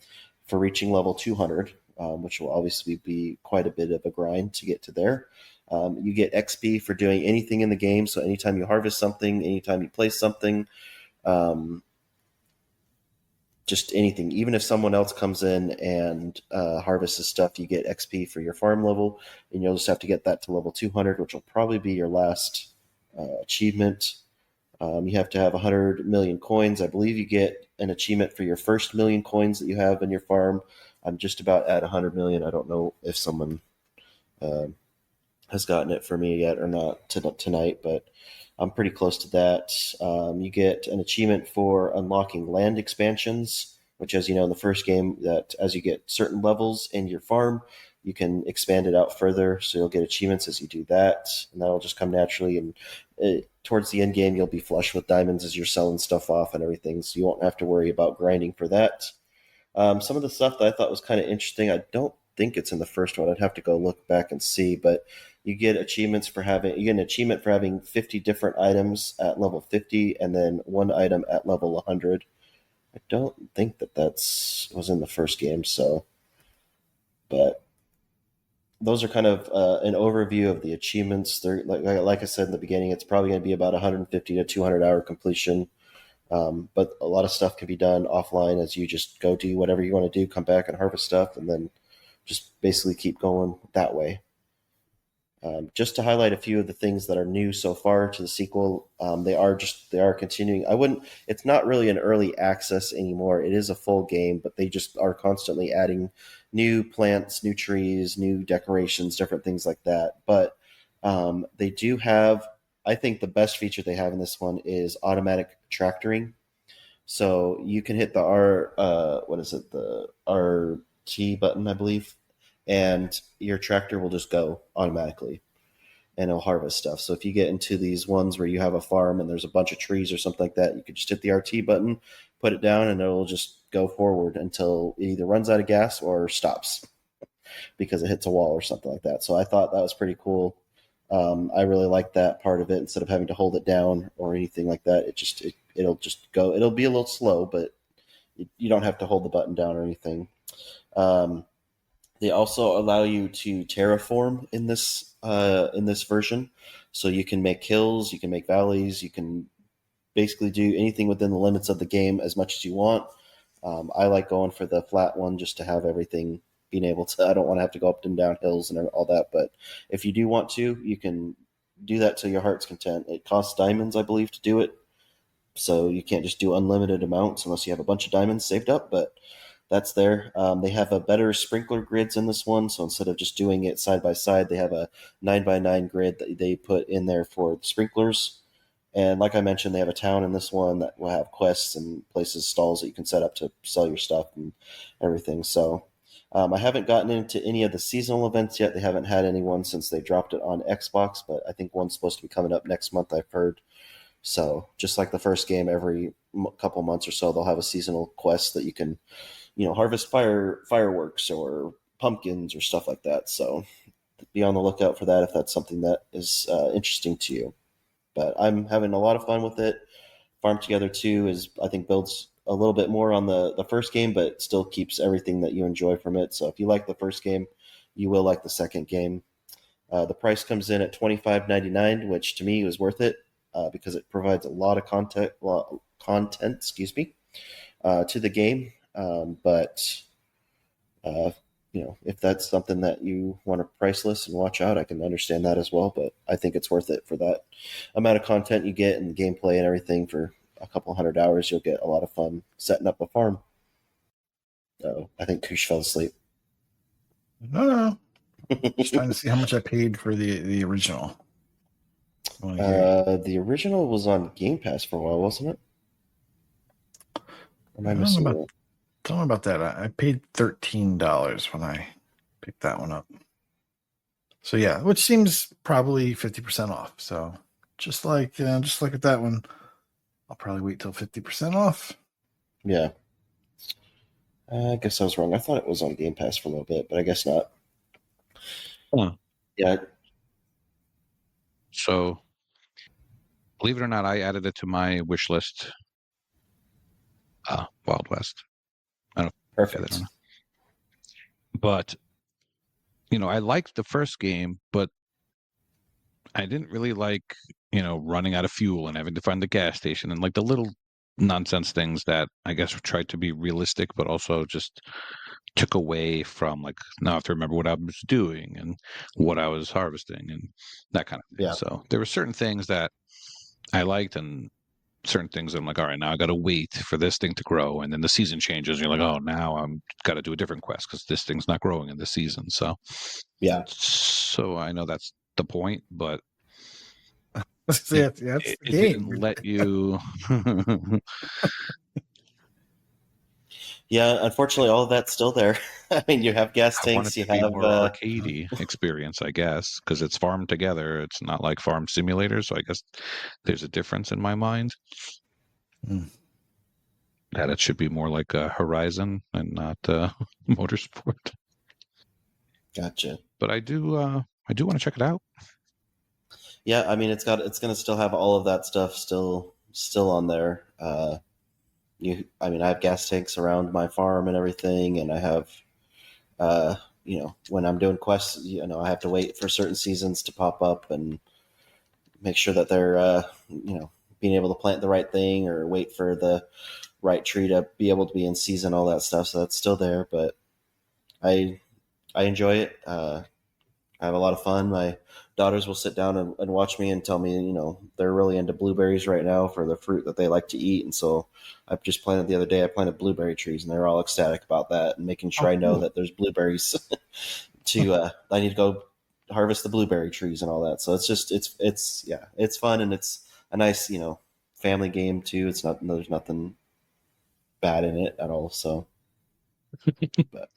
for reaching level 200, which will obviously be quite a bit of a grind to get to there. You get XP for doing anything in the game. So anytime you harvest something, anytime you place something, just anything. Even if someone else comes in and harvests stuff, you get XP for your farm level, and you'll just have to get that to level 200, which will probably be your last achievement. You have to have 100 million coins. I believe you get an achievement for your first million coins that you have in your farm. I'm just about at 100 million. I don't know if someone has gotten it for me yet or not tonight, but I'm pretty close to that. You get an achievement for unlocking land expansions, which, as you know, in the first game, that as you get certain levels in your farm, you can expand it out further. So you'll get achievements as you do that, and that'll just come naturally. And towards the end game, you'll be flush with diamonds as you're selling stuff off and everything, so you won't have to worry about grinding for that. Some of the stuff that I thought was kind of interesting, I don't think it's in the first one. I'd have to go look back and see, but you get achievements for you get an achievement for having 50 different items at level 50 and then one item at level 100. I don't think that was in the first game, but those are kind of an overview of the achievements. They're like I said in the beginning, it's probably going to be about 150 to 200 hour completion. But a lot of stuff can be done offline as you just go do whatever you want to do, come back and harvest stuff, and then just basically keep going that way. Just to highlight a few of the things that are new so far to the sequel, they are continuing. It's not really an early access anymore. It is a full game, but they just are constantly adding new plants, new trees, new decorations, different things like that. But they do have, I think the best feature they have in this one is automatic tractoring. So you can hit the the RT button, I believe, and your tractor will just go automatically and it'll harvest stuff. So if you get into these ones where you have a farm and there's a bunch of trees or something like that, you could just hit the RT button, put it down, and it'll just go forward until it either runs out of gas or stops because it hits a wall or something like that. So I thought that was pretty cool. I really like that part of it. Instead of having to hold it down or anything like that, it'll just go. It'll be a little slow, but you don't have to hold the button down or anything. They also allow you to terraform in this version, so you can make hills, you can make valleys, you can basically do anything within the limits of the game as much as you want. I like going for the flat one just to have everything being able to. I don't want to have to go up and down hills and all that, but if you do want to, you can do that to your heart's content. It costs diamonds, I believe, to do it, so you can't just do unlimited amounts unless you have a bunch of diamonds saved up, but that's there. They have a better sprinkler grids in this one, so instead of just doing it side by side, they have a 9x9 grid that they put in there for the sprinklers. And like I mentioned, they have a town in this one that will have quests and places, stalls that you can set up to sell your stuff and everything. So I haven't gotten into any of the seasonal events yet. They haven't had anyone since they dropped it on Xbox, but I think one's supposed to be coming up next month, I've heard. So just like the first game, every couple months or so, they'll have a seasonal quest that you can, harvest fireworks or pumpkins or stuff like that. So be on the lookout for that if that's something that is interesting to you. But I'm having a lot of fun with it. Farm Together 2 is, I think, builds a little bit more on the first game, but still keeps everything that you enjoy from it. So if you like the first game, you will like the second game. The price comes in at $25.99, which to me was worth it because it provides a lot of content, to the game. But if that's something that you want to price list and watch out, I can understand that as well. But I think it's worth it for that amount of content you get and gameplay and everything. For a couple 100 hours, you'll get a lot of fun setting up a farm. So I think Koosh fell asleep. No. Just trying to see how much I paid for the original. The original was on Game Pass for a while, wasn't it? Am I missing it? Tell me about that. I paid $13 when I picked that one up. So yeah, which seems probably 50% off. So just like with that one, I'll probably wait till 50% off. Yeah. I guess I was wrong. I thought it was on Game Pass for a little bit, but I guess not. Huh. Yeah. So, believe it or not, I added it to my wish list. Wildwest. I don't know. Perfect. But, I liked the first game, but I didn't really like, running out of fuel and having to find the gas station and like the little nonsense things that I guess tried to be realistic, but also just took away from like, now I have to remember what I was doing and what I was harvesting and that kind of thing. Yeah. So there were certain things that I liked and certain things I'm like, all right, now I got to wait for this thing to grow. And then the season changes. And you're like, oh, now I'm got to do a different quest because this thing's not growing in this season. So, yeah. So I know that's the point, but it didn't let you. Yeah, unfortunately, all of that's still there. I mean, you have gas tanks. You have more arcadey experience, I guess, because it's farmed together. It's not like Farm Simulator, so I guess there's a difference in my mind. That it should be more like a Horizon and not Motorsport. Gotcha. But I do want to check it out. Yeah, I mean, it's going to still have all of that stuff still on there. I have gas tanks around my farm and everything, and I have, when I'm doing quests, I have to wait for certain seasons to pop up and make sure that they're, being able to plant the right thing or wait for the right tree to be able to be in season, all that stuff. So that's still there, but I enjoy it. I have a lot of fun. My daughters will sit down and watch me and tell me, they're really into blueberries right now for the fruit that they like to eat. And so I've just planted the other day, I planted blueberry trees and they're all ecstatic about that and making sure I know that there's blueberries I need to go harvest the blueberry trees and all that. So it's just, it's fun. And it's a nice, family game too. There's nothing bad in it at all. So, but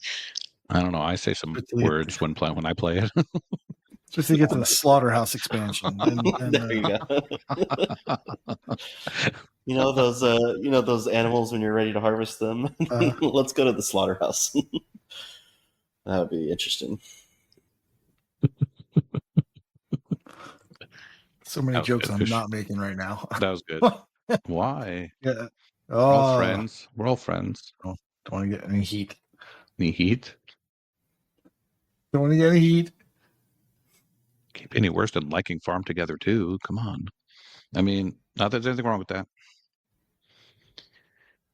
I don't know. I say some words when I play it. Just to get to the slaughterhouse expansion. There you go. Those animals when you're ready to harvest them. Let's go to the slaughterhouse. That would be interesting. So many jokes I'm not making right now. That was good. Why? Yeah. We're all friends. We're all friends. Don't want to get any heat. Any heat? Don't want to get any heat. Can't be any worse than liking Farm Together too. Come on. I mean, not that there's anything wrong with that.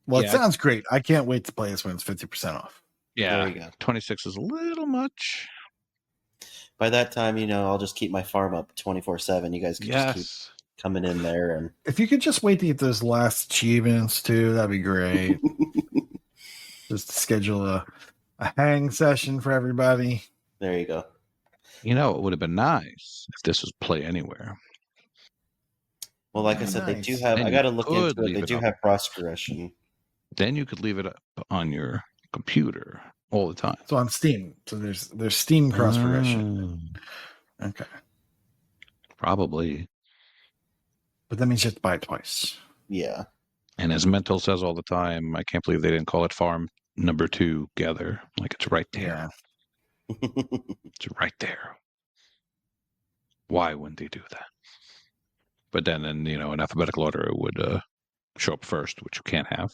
Well, it sounds great. I can't wait to play this when it's 50% off. Yeah. There you go. 26 is a little much. By that time, I'll just keep my farm up 24/7. You guys can just keep coming in there. And if you could just wait to get those last achievements too, that'd be great. Just schedule a hang session for everybody. There you go. It would have been nice if this was Play Anywhere. Well, like I said, they do have. I got to look into it. They do have cross progression. Then you could leave it up on your computer all the time. So on Steam. So there's Steam cross progression. Okay. Probably. but that means you have to buy it twice. Yeah. And as Mental says all the time, I can't believe they didn't call it Farm Number 2 Gather. Like, it's right there. Yeah. It's right there. Why wouldn't they do that? But then in alphabetical order, it would show up first, which you can't have.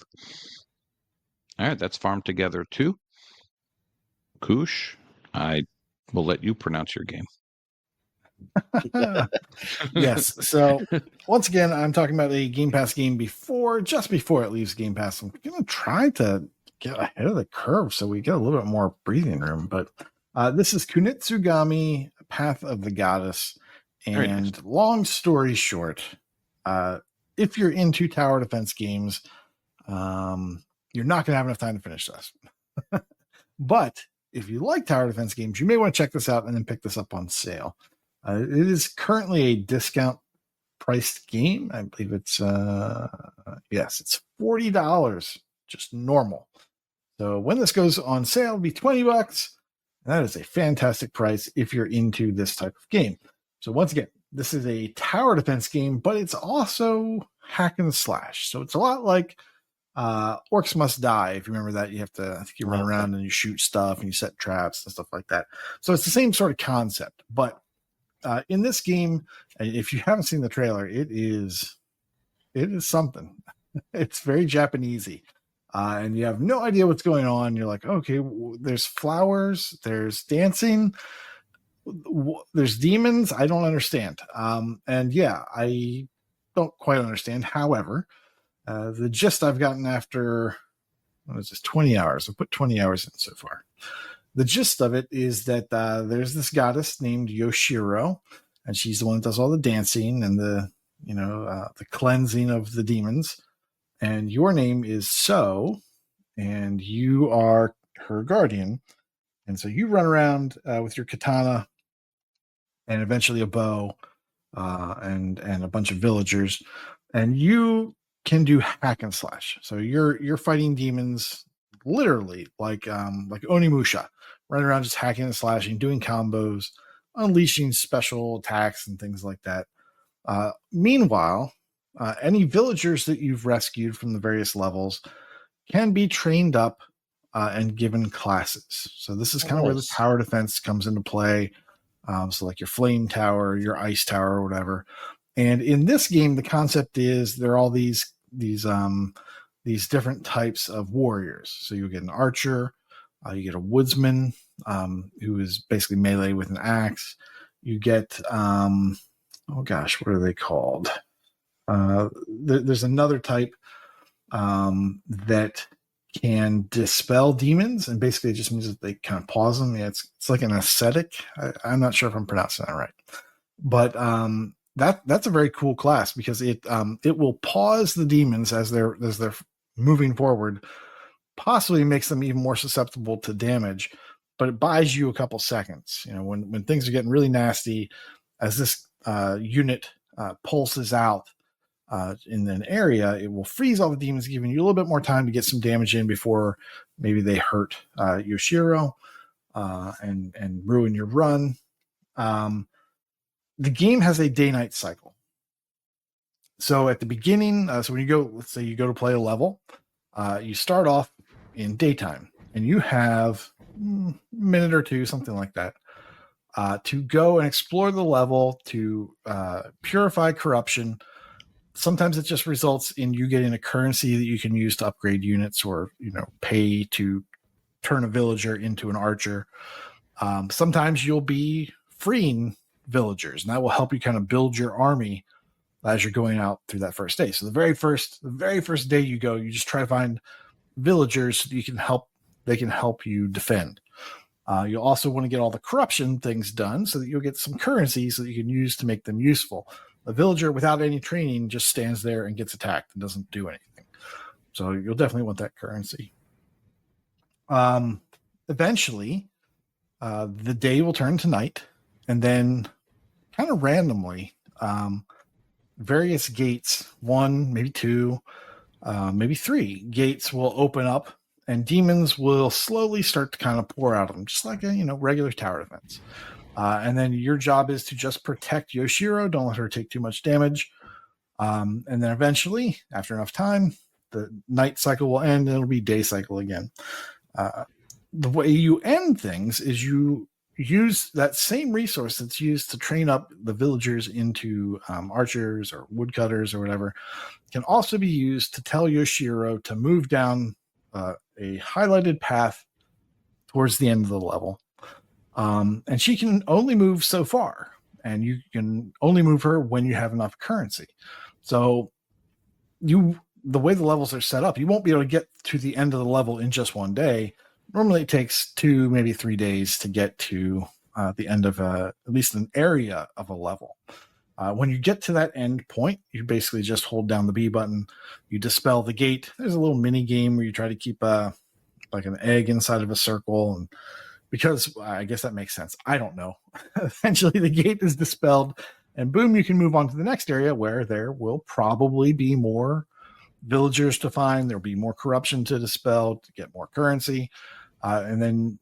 All right, that's Farm Together 2. Koosh, I will let you pronounce your game. Yes. So once again, I'm talking about a Game Pass game just before it leaves Game Pass. I'm going to try to get ahead of the curve so we get a little bit more breathing room. But this is Kunitsu-Gami, Path of the Goddess. And nice. Long story short, if you're into tower defense games, you're not going to have enough time to finish this. But if you like tower defense games, you may want to check this out and then pick this up on sale. It is currently a discount priced game. I believe it's it's $40, just normal. So when this goes on sale, it'll be $20. And that is a fantastic price if you're into this type of game. So once again, this is a tower defense game, but it's also hack and slash. So it's a lot like Orcs Must Die. If you remember that, you have to, I think you run around and you shoot stuff and you set traps and stuff like that. So it's the same sort of concept, but in this game, if you haven't seen the trailer, it is something. It's very Japanesey, and you have no idea what's going on. You're like, okay, there's flowers, there's dancing, there's demons. I don't understand. And yeah, I don't quite understand. However, the gist I've gotten after, 20 hours. I've put 20 hours in so far. The gist of it is that there's this goddess named Yoshiro, and she's the one that does all the dancing and the cleansing of the demons. And your name is So, and you are her guardian. And so you run around with your katana and eventually a bow and a bunch of villagers, and you can do hack and slash. So you're fighting demons literally like Onimusha, running around just hacking and slashing, doing combos, unleashing special attacks and things like that. Meanwhile, any villagers that you've rescued from the various levels can be trained up and given classes. So this is kind of where the tower defense comes into play. So like your flame tower, your ice tower, or whatever. And in this game, the concept is there are all these different types of warriors. So you get an archer, you get a woodsman, who is basically melee with an axe. You get, what are they called? There's another type that can dispel demons, and basically it just means that they kind of pause them. Yeah, it's like an ascetic. I'm not sure if I'm pronouncing that right, but that's a very cool class because it will pause the demons as they're moving forward, possibly makes them even more susceptible to damage, but it buys you a couple seconds. When things are getting really nasty, as this unit pulses out in an area, it will freeze all the demons, giving you a little bit more time to get some damage in before maybe they hurt Yoshiro and ruin your run. The game has a day-night cycle. So at the beginning, so when you go, let's say you go to play a level, you start off in daytime, and you have a minute or two, something like that, to go and explore the level, to purify corruption. Sometimes it just results in you getting a currency that you can use to upgrade units, or pay to turn a villager into an archer. Sometimes you'll be freeing villagers, and that will help you kind of build your army as you're going out through that first day. So the very first day you go, you just try to find villagers so that they can help you defend. You'll also want to get all the corruption things done so that you'll get some currency so that you can use to make them useful. A villager without any training just stands there and gets attacked and doesn't do anything. So you'll definitely want that currency. Eventually, the day will turn to night, and then kind of randomly, various gates, 1, maybe 2, maybe 3 gates will open up, and demons will slowly start to kind of pour out of them, just like a regular tower defense. And then your job is to just protect Yoshiro. Don't let her take too much damage. And then eventually, after enough time, the night cycle will end and it'll be day cycle again. The way you end things is you use that same resource that's used to train up the villagers into archers or woodcutters or whatever, can also be used to tell Yoshiro to move down a highlighted path towards the end of the level. And she can only move so far, and you can only move her when you have enough currency. So the way the levels are set up, you won't be able to get to the end of the level in just one day. Normally it takes 2, maybe 3 days to get to the end of at least an area of a level. When you get to that end point, you basically just hold down the B button. You dispel the gate. There's a little mini game where you try to keep like an egg inside of a circle. And because I guess that makes sense. I don't know. Eventually the gate is dispelled and boom, you can move on to the next area where there will probably be more villagers to find. There'll be more corruption to dispel to get more currency. And then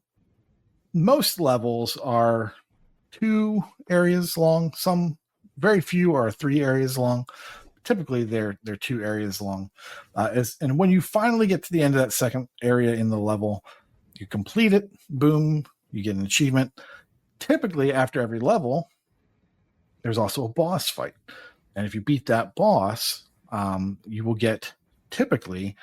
most levels are 2 areas long. Some very few are 3 areas long. Typically they're 2 areas long. And when you finally get to the end of that second area in the level, you complete it, boom, you get an achievement. Typically after every level, there's also a boss fight. And if you beat that boss, you will get typically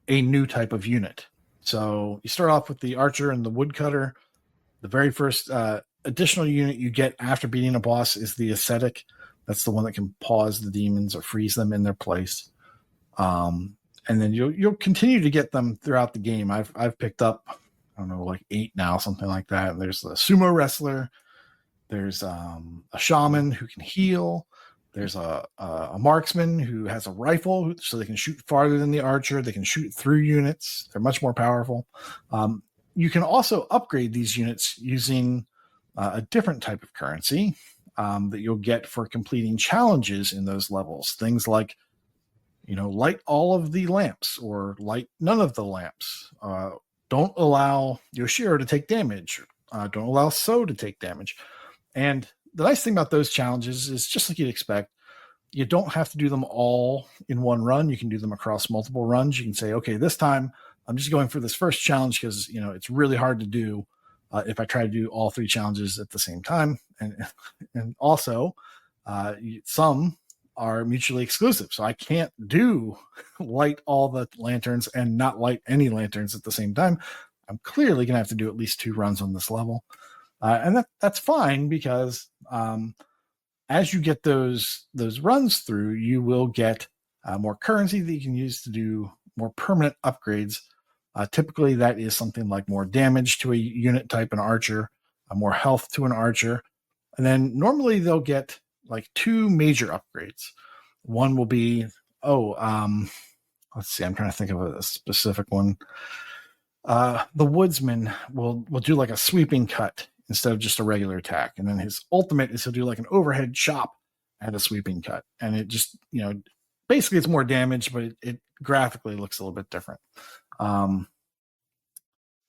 a new type of unit. So you start off with the archer and the woodcutter. The very first additional unit you get after beating a boss is the ascetic. That's the one that can pause the demons or freeze them in their place. And then you'll continue to get them throughout the game. I've picked up, I don't know, like 8 now, something like that. There's the sumo wrestler. There's a shaman who can heal. There's a marksman who has a rifle, so they can shoot farther than the archer. They can shoot through units. They're much more powerful. You can also upgrade these units using a different type of currency that you'll get for completing challenges in those levels. Things like, light all of the lamps or light none of the lamps. Don't allow Yoshiro to take damage. Don't allow So to take damage. And the nice thing about those challenges is just like you'd expect, you don't have to do them all in one run. You can do them across multiple runs. You can say, okay, this time I'm just going for this first challenge because, it's really hard to do if I try to do all 3 challenges at the same time. And also some are mutually exclusive. So I can't do light all the lanterns and not light any lanterns at the same time. I'm clearly going to have to do at least 2 runs on this level. And that's fine because as you get those runs through, you will get more currency that you can use to do more permanent upgrades. Typically, that is something like more damage to a unit type, an archer, more health to an archer. And then normally they'll get like 2 major upgrades. One will be, let's see, I'm trying to think of a specific one. The woodsman will do like a sweeping cut instead of just a regular attack. And then his ultimate is he'll do like an overhead chop and a sweeping cut. And it just, basically it's more damage, but it graphically looks a little bit different.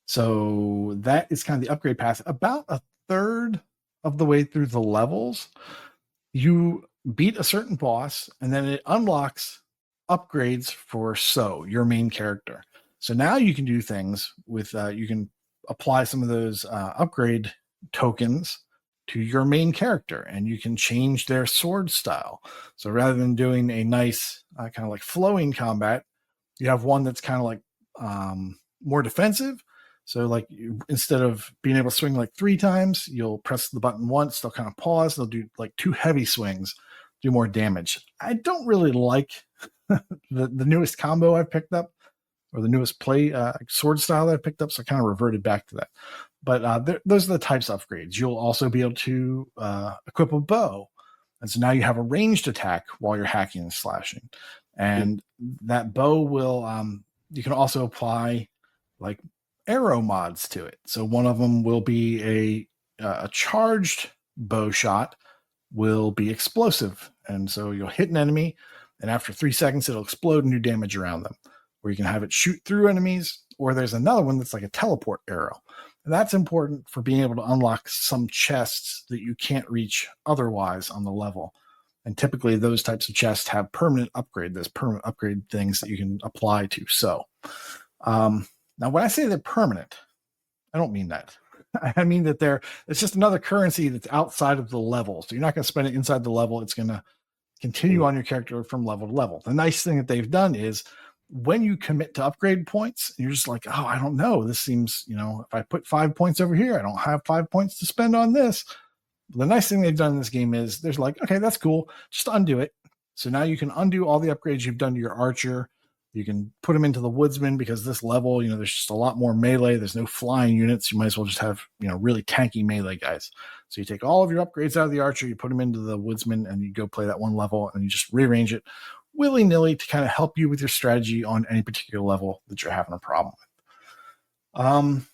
So that is kind of the upgrade path. About a third of the way through the levels, you beat a certain boss, and then it unlocks upgrades for So, your main character. So now you can do things with, you can apply some of those upgrade tokens to your main character, and you can change their sword style. So rather than doing a nice kind of like flowing combat, you have one that's kind of like more defensive. So like instead of being able to swing like 3 times, you'll press the button once, they'll kind of pause, they'll do like 2 heavy swings, do more damage. I don't really like the newest combo I've picked up, or the newest play sword style that I picked up, so I kind of reverted back to that. But those are the types of upgrades. You'll also be able to equip a bow. And so now you have a ranged attack while you're hacking and slashing. And that bow will, you can also apply like arrow mods to it. So one of them will be a charged bow shot will be explosive. And so you'll hit an enemy, and after 3 seconds, it'll explode and do damage around them. Or you can have it shoot through enemies, or there's another one that's like a teleport arrow. And that's important for being able to unlock some chests that you can't reach otherwise on the level. And typically those types of chests have permanent upgrade. There's permanent upgrade things that you can apply to. So now when I say they're permanent, I don't mean that. I mean that it's just another currency that's outside of the level. So you're not going to spend it inside the level. It's going to continue on your character from level to level. The nice thing that they've done is when you commit to upgrade points, you're just like, oh, I don't know. This seems, if I put 5 points over here, I don't have 5 points to spend on this. The nice thing they've done in this game is there's like, okay, that's cool. Just undo it. So now you can undo all the upgrades you've done to your archer. You can put them into the woodsman because this level, there's just a lot more melee. There's no flying units. You might as well just have, really tanky melee guys. So you take all of your upgrades out of the archer, you put them into the woodsman, and you go play that one level, and you just rearrange it willy-nilly to kind of help you with your strategy on any particular level that you're having a problem with.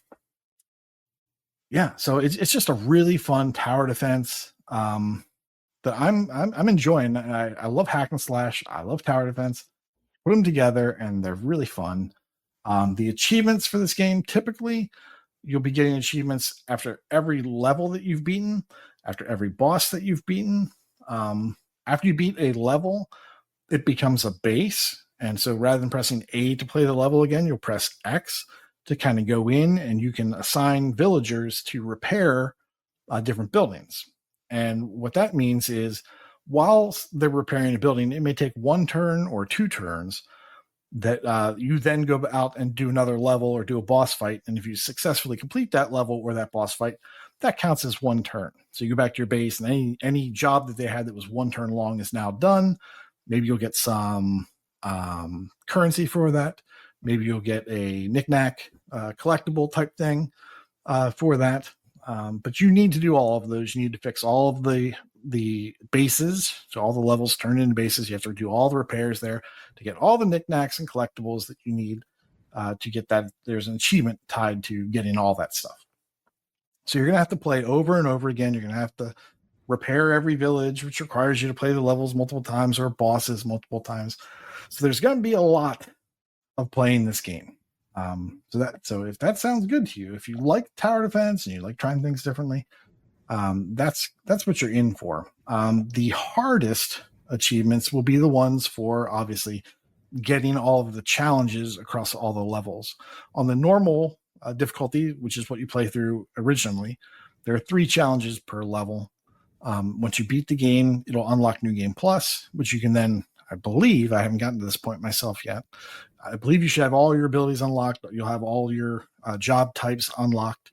So it's just a really fun tower defense that I'm enjoying. I love hack and slash. I love tower defense. Put them together, and they're really fun. The achievements for this game, typically, you'll be getting achievements after every level that you've beaten, after every boss that you've beaten. After you beat a level, it becomes a base. And so rather than pressing A to play the level again, you'll press X to kind of go in, and you can assign villagers to repair different buildings. And what that means is while they're repairing a building, it may take 1 turn or 2 turns that you then go out and do another level or do a boss fight. And if you successfully complete that level or that boss fight, that counts as 1 turn. So you go back to your base, and any job that they had that was 1 turn long is now done. Maybe you'll get some currency for that. Maybe you'll get a knick-knack collectible type thing for that. But you need to do all of those. You need to fix all of the bases. So all the levels turn into bases. You have to do all the repairs there to get all the knickknacks and collectibles that you need to get that. There's an achievement tied to getting all that stuff. So you're going to have to play over and over again. You're going to have to repair every village, which requires you to play the levels multiple times or bosses multiple times. So there's going to be a lot of playing this game. So if that sounds good to you, if you like tower defense and you like trying things differently, that's what you're in for. The hardest achievements will be the ones for obviously getting all of the challenges across all the levels. On the normal difficulty, which is what you play through originally, there are 3 challenges per level. Once you beat the game, it'll unlock New Game Plus, which you can then, I believe, I haven't gotten to this point myself yet. I believe you should have all your abilities unlocked. You'll have all your job types unlocked,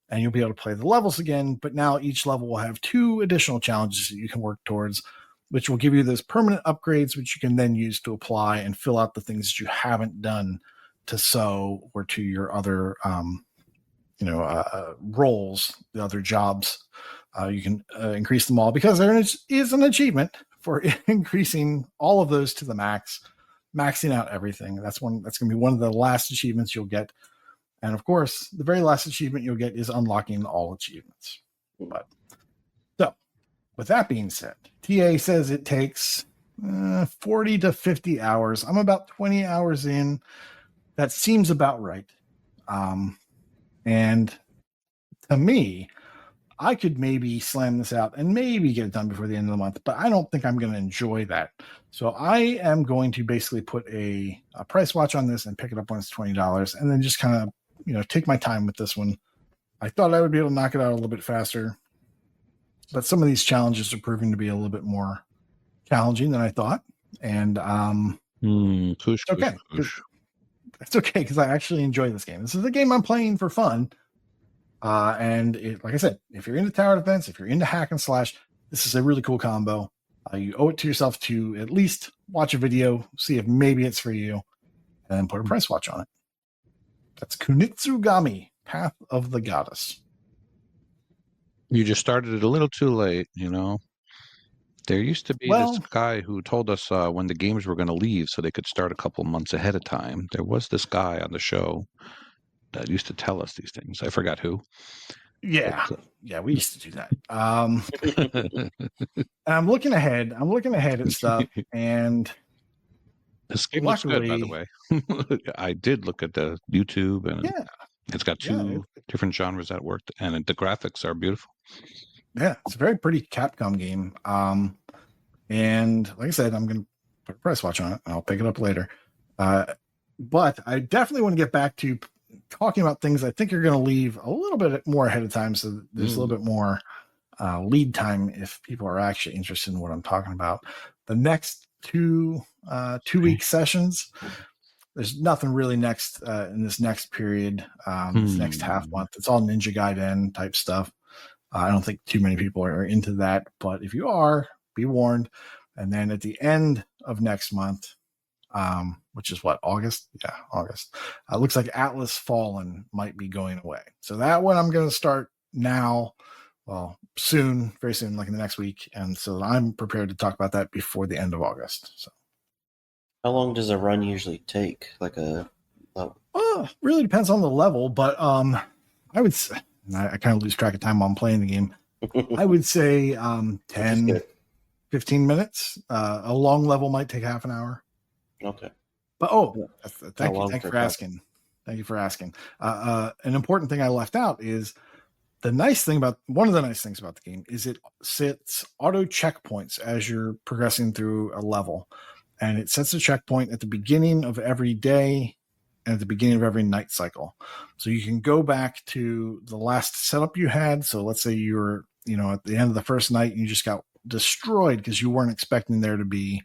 and you'll be able to play the levels again. But now each level will have 2 additional challenges that you can work towards, which will give you those permanent upgrades, which you can then use to apply and fill out the things that you haven't done to sew or to your other, roles, the other jobs. You can increase them all because there is an achievement for increasing all of those to the max, maxing out everything. That's going to be one of the last achievements you'll get. And of course, the very last achievement you'll get is unlocking all achievements. But so with that being said, TA says it takes 40 to 50 hours. I'm about 20 hours in. That seems about right. And to me, I could maybe slam this out and maybe get it done before the end of the month, but I don't think I'm going to enjoy that. So I am going to basically put a price watch on this and pick it up when it's $20 and then just kind of, take my time with this one. I thought I would be able to knock it out a little bit faster, but some of these challenges are proving to be a little bit more challenging than I thought. And Koosh, okay. Koosh. It's okay because I actually enjoy this game. This is a game I'm playing for fun. And like I said, if you're into tower defense, if you're into hack and slash, this is a really cool combo. You owe it to yourself to at least watch a video, see if maybe it's for you, and then put a price watch on it. That's Kunitsu-Gami, Path of the Goddess. You just started it a little too late, There used to be this guy who told us when the games were going to leave so they could start a couple months ahead of time. There was this guy on the show that used to tell us these things. I forgot who. Yeah. Yeah, we used to do that. I'm looking ahead at stuff, and this game looks good, by the way. I did look at the YouTube, and it's got 2 different genres that worked, and the graphics are beautiful. Yeah, it's a very pretty Capcom game. And like I said, I'm going to put a price watch on it. I'll pick it up later. But I definitely want to get back to talking about things I think you're going to leave a little bit more ahead of time, so there's a little bit more lead time if people are actually interested in what I'm talking about. The next two-week sessions, there's nothing really next in this next period, this next half month. It's all Ninja Gaiden type stuff. I don't think too many people are into that, but if you are, be warned. And then at the end of next month, which is what, August? Yeah, August. Looks like Atlas Fallen might be going away. So that one I'm going to start now. Well, soon, very soon, like in the next week. And so I'm prepared to talk about that before the end of August. So, how long does a run usually take? Really depends on the level, but I would say, I kind of lose track of time while I'm playing the game. I would say 10, 15 minutes. A long level might take half an hour. Okay. But thank you for asking. Thank you for asking. An important thing I left out is one of the nice things about the game is it sets auto checkpoints as you're progressing through a level. And it sets a checkpoint at the beginning of every day and at the beginning of every night cycle. So you can go back to the last setup you had. So let's say you're, at the end of the first night, and you just got destroyed because you weren't expecting there to be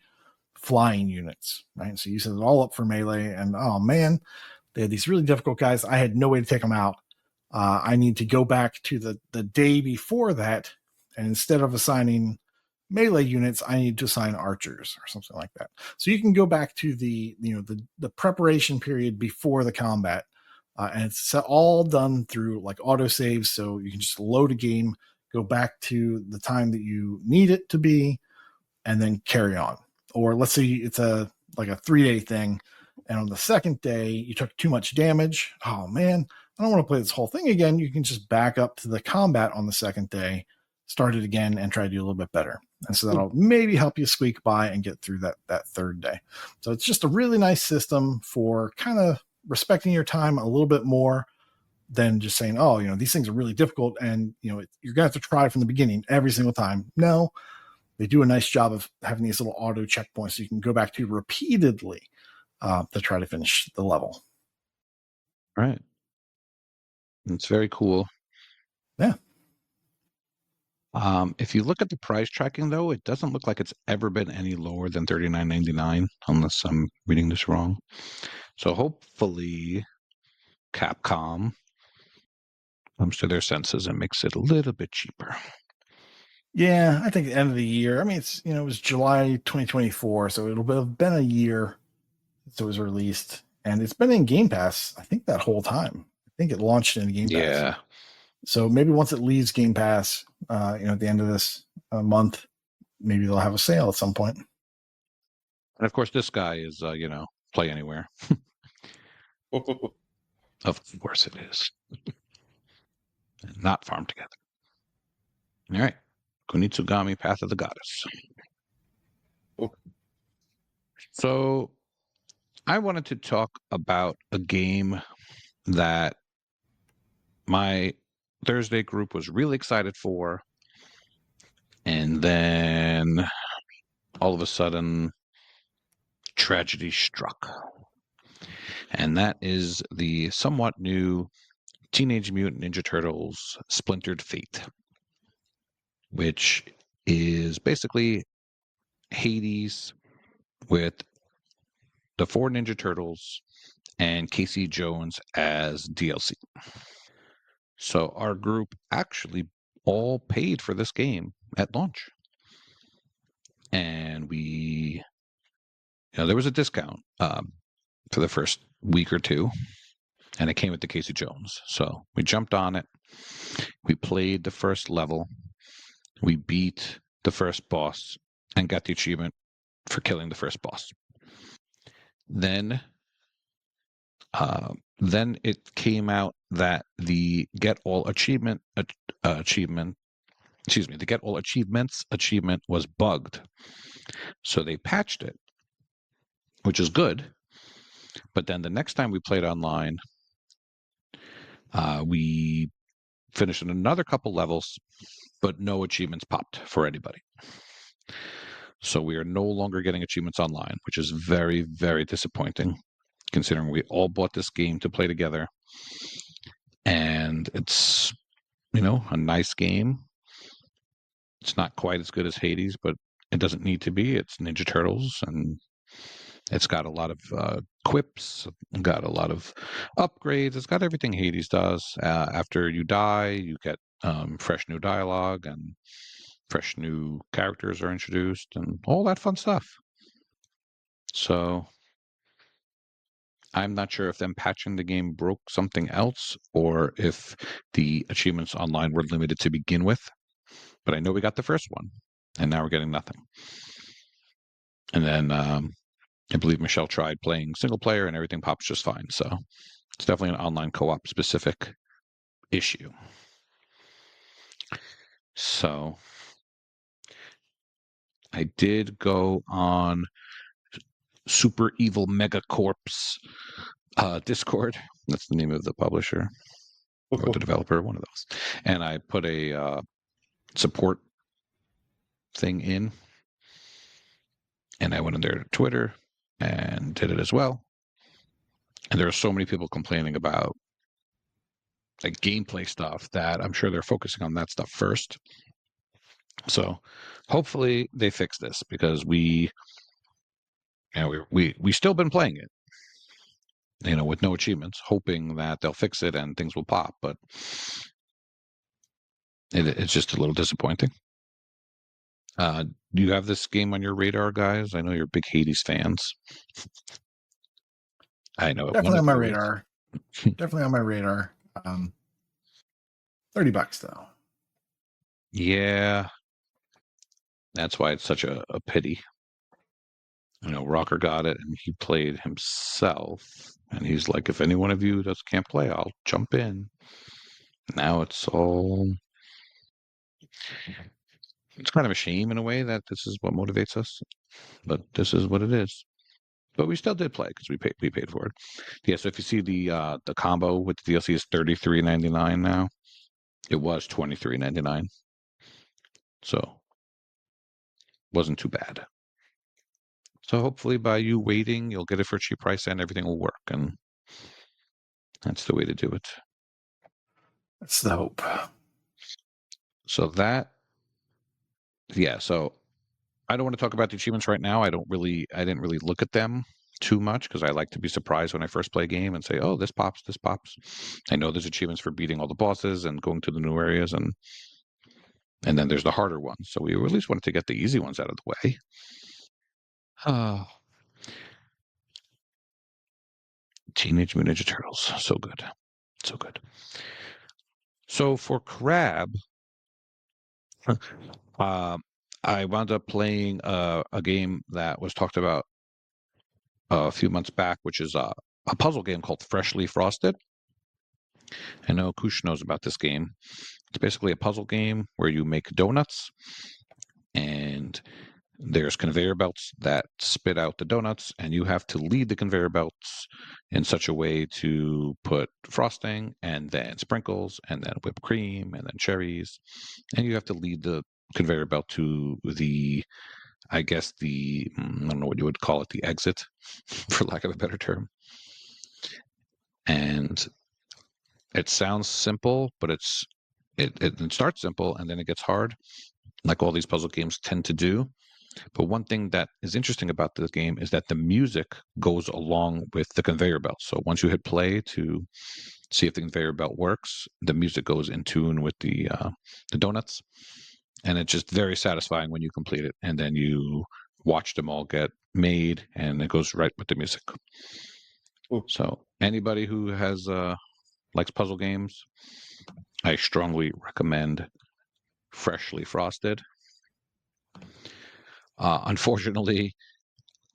flying units, right? So you set it all up for melee, and oh man, they had these really difficult guys. I had no way to take them out. I need to go back to the day before that, and instead of assigning melee units, I need to assign archers or something like that. So you can go back to the preparation period before the combat, and it's all done through like autosaves. So you can just load a game, go back to the time that you need it to be, and then carry on. Or let's say it's a 3-day thing, and on the second day you took too much damage. Oh man, I don't want to play this whole thing again. You can just back up to the combat on the second day, start it again, and try to do a little bit better. And so that'll maybe help you squeak by and get through that third day. So it's just a really nice system for kind of respecting your time a little bit more than just saying, oh, these things are really difficult, and you're gonna have to try from the beginning every single time. No, they do a nice job of having these little auto checkpoints so you can go back to repeatedly to try to finish the level. Right. It's very cool. Yeah. If you look at the price tracking, though, it doesn't look like it's ever been any lower than $39.99, unless I'm reading this wrong. So hopefully Capcom comes to their senses and makes it a little bit cheaper. Yeah, I think at the end of the year. I mean, it's it was July 2024, so it'll have been a year since it was released, and it's been in Game Pass. I think that whole time. I think it launched in Game Pass. Yeah. So maybe once it leaves Game Pass, at the end of this month, maybe they'll have a sale at some point. And of course, this guy is, Play Anywhere. Of course it is. Not Farm Together. All right. Kunitsu-Gami, Path of the Goddess. So I wanted to talk about a game that my Thursday group was really excited for. And then all of a sudden, tragedy struck. And that is the somewhat new Teenage Mutant Ninja Turtles Splintered Fate, which is basically Hades with the 4 Ninja Turtles and Casey Jones as DLC. So our group actually all paid for this game at launch. And there was a discount for the first week or two, and it came with the Casey Jones. So we jumped on it. We played the first level. We beat the first boss and got the achievement for killing the first boss. Then it came out that the Get All Achievements achievement was bugged. So they patched it, which is good. But then the next time we played online, we finished another couple levels, but no achievements popped for anybody. So we are no longer getting achievements online, which is very, very disappointing, considering we all bought this game to play together. And it's, a nice game. It's not quite as good as Hades, but it doesn't need to be. It's Ninja Turtles, and it's got a lot of quips, got a lot of upgrades. It's got everything Hades does. After you die, you get fresh new dialogue, and fresh new characters are introduced, and all that fun stuff. So I'm not sure if them patching the game broke something else, or if the achievements online were limited to begin with. But I know we got the first one, and now we're getting nothing. And then I believe Michelle tried playing single player, and everything pops just fine. So it's definitely an online co-op specific issue. So I did go on Super Evil Megacorp's Discord. That's the name of the publisher or the developer, one of those. And I put a support thing in, and I went in their Twitter and did it as well. And there are so many people complaining about like gameplay stuff that I'm sure they're focusing on that stuff first. So hopefully they fix this, because we still been playing it, with no achievements, hoping that they'll fix it and things will pop. But it's just a little disappointing. Do you have this game on your radar, guys? I know you're big Hades fans. I know. Definitely on my radar. Definitely on my radar. $30 though. Yeah. That's why it's such a pity. Rocker got it, and he played himself, and he's like, if any one of you can't play, I'll jump in. Now it's kind of a shame in a way that this is what motivates us, but this is what it is. But we still did play because we paid for it. Yeah, so if you see the combo with the DLC is $33.99 now. It was $23.99. So wasn't too bad. So hopefully by you waiting, you'll get it for a cheap price and everything will work. And that's the way to do it. That's the hope. So so I don't want to talk about the achievements right now. I didn't really look at them too much, because I like to be surprised when I first play a game and say, oh, this pops. I know there's achievements for beating all the bosses and going to the new areas, and then there's the harder ones. So we at least wanted to get the easy ones out of the way. Teenage Mutant Ninja Turtles. So good. So good. So for Crab, I wound up playing a game that was talked about a few months back, which is a puzzle game called Freshly Frosted. I know Koosh knows about this game. It's basically a puzzle game where you make donuts, and there's conveyor belts that spit out the donuts, and you have to lead the conveyor belts in such a way to put frosting, and then sprinkles, and then whipped cream, and then cherries. And you have to lead the conveyor belt to I don't know what you would call it, the exit, for lack of a better term. And it sounds simple, but it starts simple and then it gets hard, like all these puzzle games tend to do. But one thing that is interesting about this game is that the music goes along with the conveyor belt. So once you hit play to see if the conveyor belt works, the music goes in tune with the donuts. And it's just very satisfying when you complete it. And then you watch them all get made, and it goes right with the music. Ooh. So anybody who likes puzzle games, I strongly recommend Freshly Frosted. Unfortunately,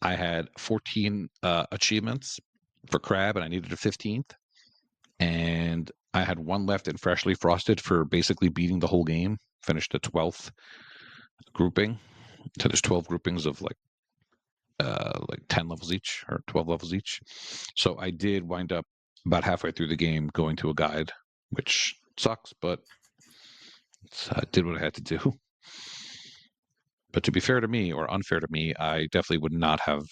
I had 14 achievements for Crab, and I needed a 15th. And I had one left in Freshly Frosted for basically beating the whole game. Finished the 12th grouping. So there's 12 groupings of like 10 levels each, or 12 levels each. So I did wind up about halfway through the game going to a guide, which sucks, but I did what I had to do. But to be fair to me, or unfair to me, I definitely would not have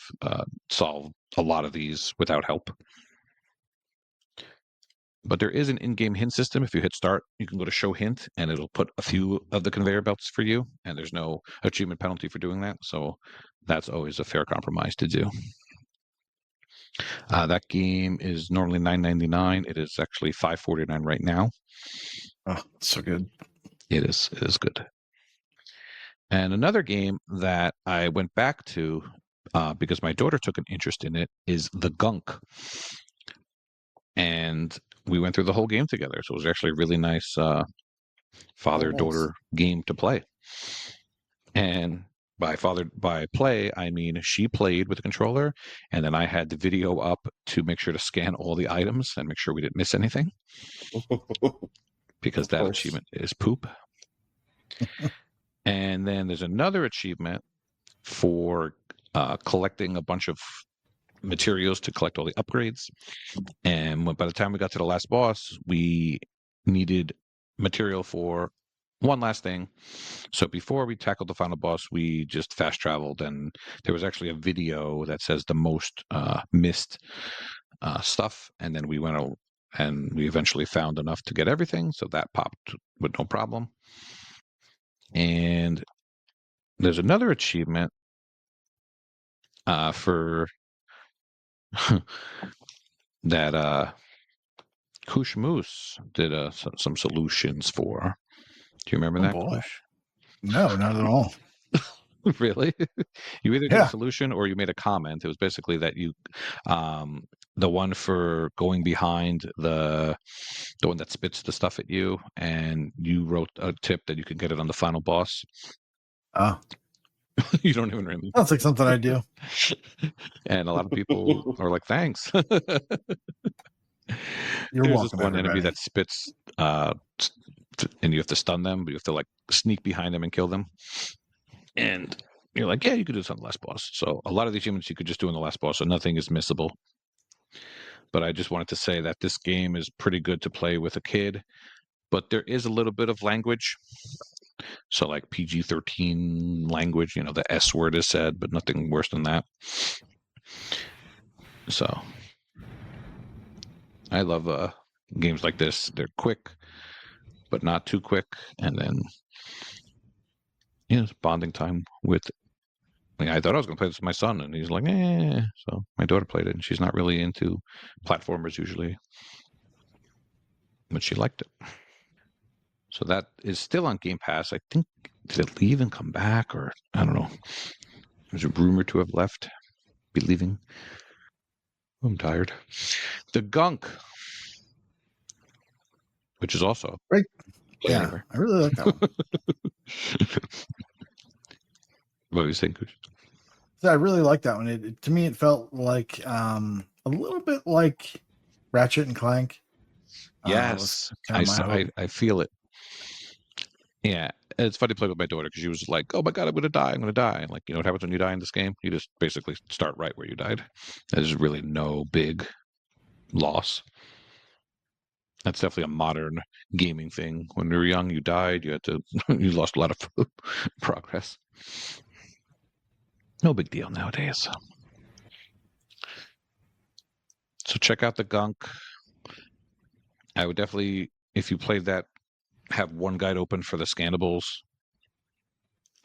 solved a lot of these without help. But there is an in-game hint system. If you hit start, you can go to show hint, and it'll put a few of the conveyor belts for you, and there's no achievement penalty for doing that. So that's always a fair compromise to do. That game is normally $9.99. It is actually $5.49 right now. Oh, so good. It is good. And another game that I went back to because my daughter took an interest in it is the Gunk. And we went through the whole game together. So it was actually a really nice father-daughter game to play. And by play, I mean she played with the controller, and then I had the video up to make sure to scan all the items and make sure we didn't miss anything. Because that achievement is poop. And then there's another achievement for collecting a bunch of materials to collect all the upgrades. And by the time we got to the last boss, we needed material for one last thing. So before we tackled the final boss, we just fast traveled, and there was actually a video that says the most missed stuff. And then we went over and we eventually found enough to get everything. So that popped with no problem. And there's another achievement for that KooshMoose did some solutions for. Do you remember that, Koosh? No, not at all. Really? You either did a solution or you made a comment. It was basically that you, the one for going behind the one that spits the stuff at you, and you wrote a tip that you could get it on the final boss. Oh. You don't even remember. Sounds like something I do. And a lot of people are like, thanks. You're There's welcome, this one everybody. enemy that spits, and you have to stun them, but you have to like sneak behind them and kill them. And you're like, yeah, you could do this on the last boss. So a lot of these humans you could just do in the last boss, so nothing is missable. But I just wanted to say that this game is pretty good to play with a kid, but there is a little bit of language. So like PG-13 language, the S word is said, but nothing worse than that. So I love games like this. They're quick, but not too quick. And then it's bonding time with. I thought I was going to play this with my son, and he's like, eh. So my daughter played it, and she's not really into platformers usually, but she liked it. So that is still on Game Pass. I think, did it leave and come back, or I don't know. There's a rumor to have left, be leaving. I'm tired. The Gunk, which is also great. Yeah, anywhere. I really like that one. What were you saying, Koosh? So I really like that one. To me, it felt like a little bit like Ratchet and Clank. Yes, I feel it. Yeah, it's funny to play with my daughter because she was like, "Oh my god, I'm going to die! I'm going to die!" And like, what happens when you die in this game? You just basically start right where you died. There's really no big loss. That's definitely a modern gaming thing. When you were young, you died. You lost a lot of progress. No big deal nowadays. So check out the Gunk. I would definitely, if you played that, have one guide open for the scannables,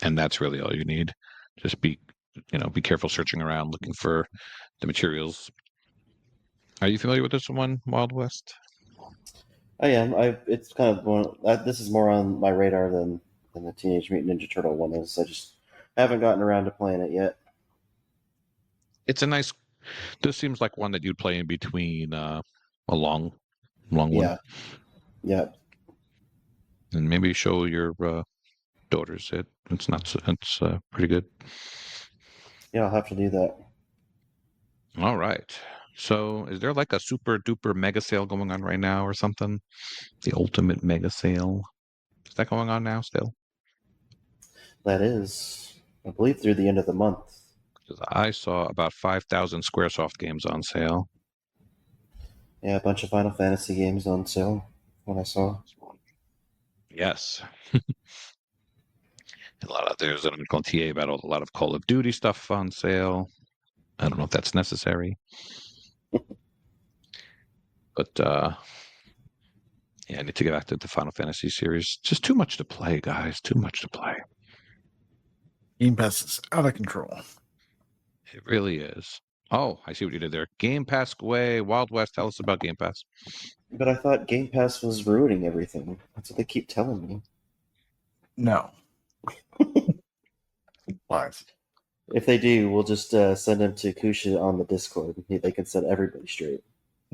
and that's really all you need. Just be careful searching around looking for the materials. Are you familiar with this one, Wild West? I am. It's kind of this is more on my radar than the Teenage Mutant Ninja Turtle one is. I just haven't gotten around to playing it yet. It's a nice. This seems like one that you'd play in between a long one. Yeah. And maybe show your daughters it. It's pretty good. Yeah, I'll have to do that. All right. So is there like a super duper mega sale going on right now or something? The ultimate mega sale. Is that going on now still? That is, I believe, through the end of the month. I saw about 5,000 Squaresoft games on sale. Yeah, a bunch of Final Fantasy games on sale when I saw. Yes. There's an article on TA about a lot of Call of Duty stuff on sale. I don't know if that's necessary. But yeah, I need to get back to the Final Fantasy series. Just too much to play, guys. Too much to play. Game Pass is out of control. It really is. Oh, I see what you did there. Game Pass away. Wild West. Tell us about Game Pass. But I thought Game Pass was ruining everything. That's what they keep telling me. No. Lies. If they do, we'll just send them to Koosh on the Discord. They can set everybody straight.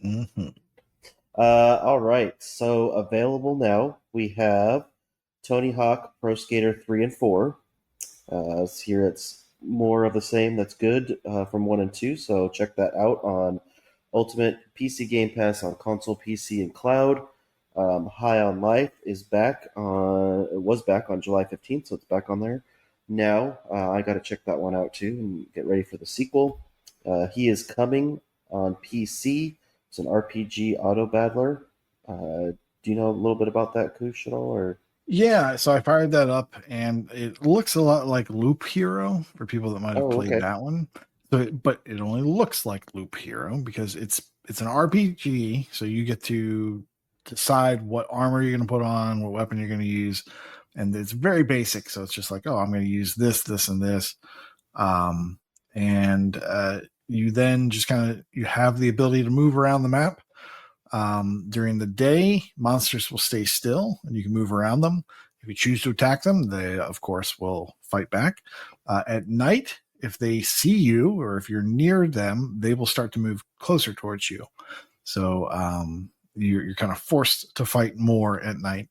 Mm-hmm. All right. So available now, we have Tony Hawk Pro Skater 3 and 4. Here it's more of the same. That's good from 1 and 2. So check that out on Ultimate PC Game Pass on console, PC, and cloud. High on Life is back on. It was back on July 15th, so it's back on there now. I got to check that one out too and get ready for the sequel. He is coming on PC. It's an RPG auto battler. Do you know a little bit about that, Koosh, at all? Or yeah, so I fired that up, and it looks a lot like Loop Hero for people that might have played that one. So, but it only looks like Loop Hero because it's an RPG. So you get to decide what armor you're going to put on, what weapon you're going to use, and it's very basic. So it's just like, oh, I'm going to use this, this, and this, and you then just you have the ability to move around the map. During the day, monsters will stay still and you can move around them. If you choose to attack them, they, of course, will fight back. At night, if they see you or if you're near them, they will start to move closer towards you. So you're kind of forced to fight more at night.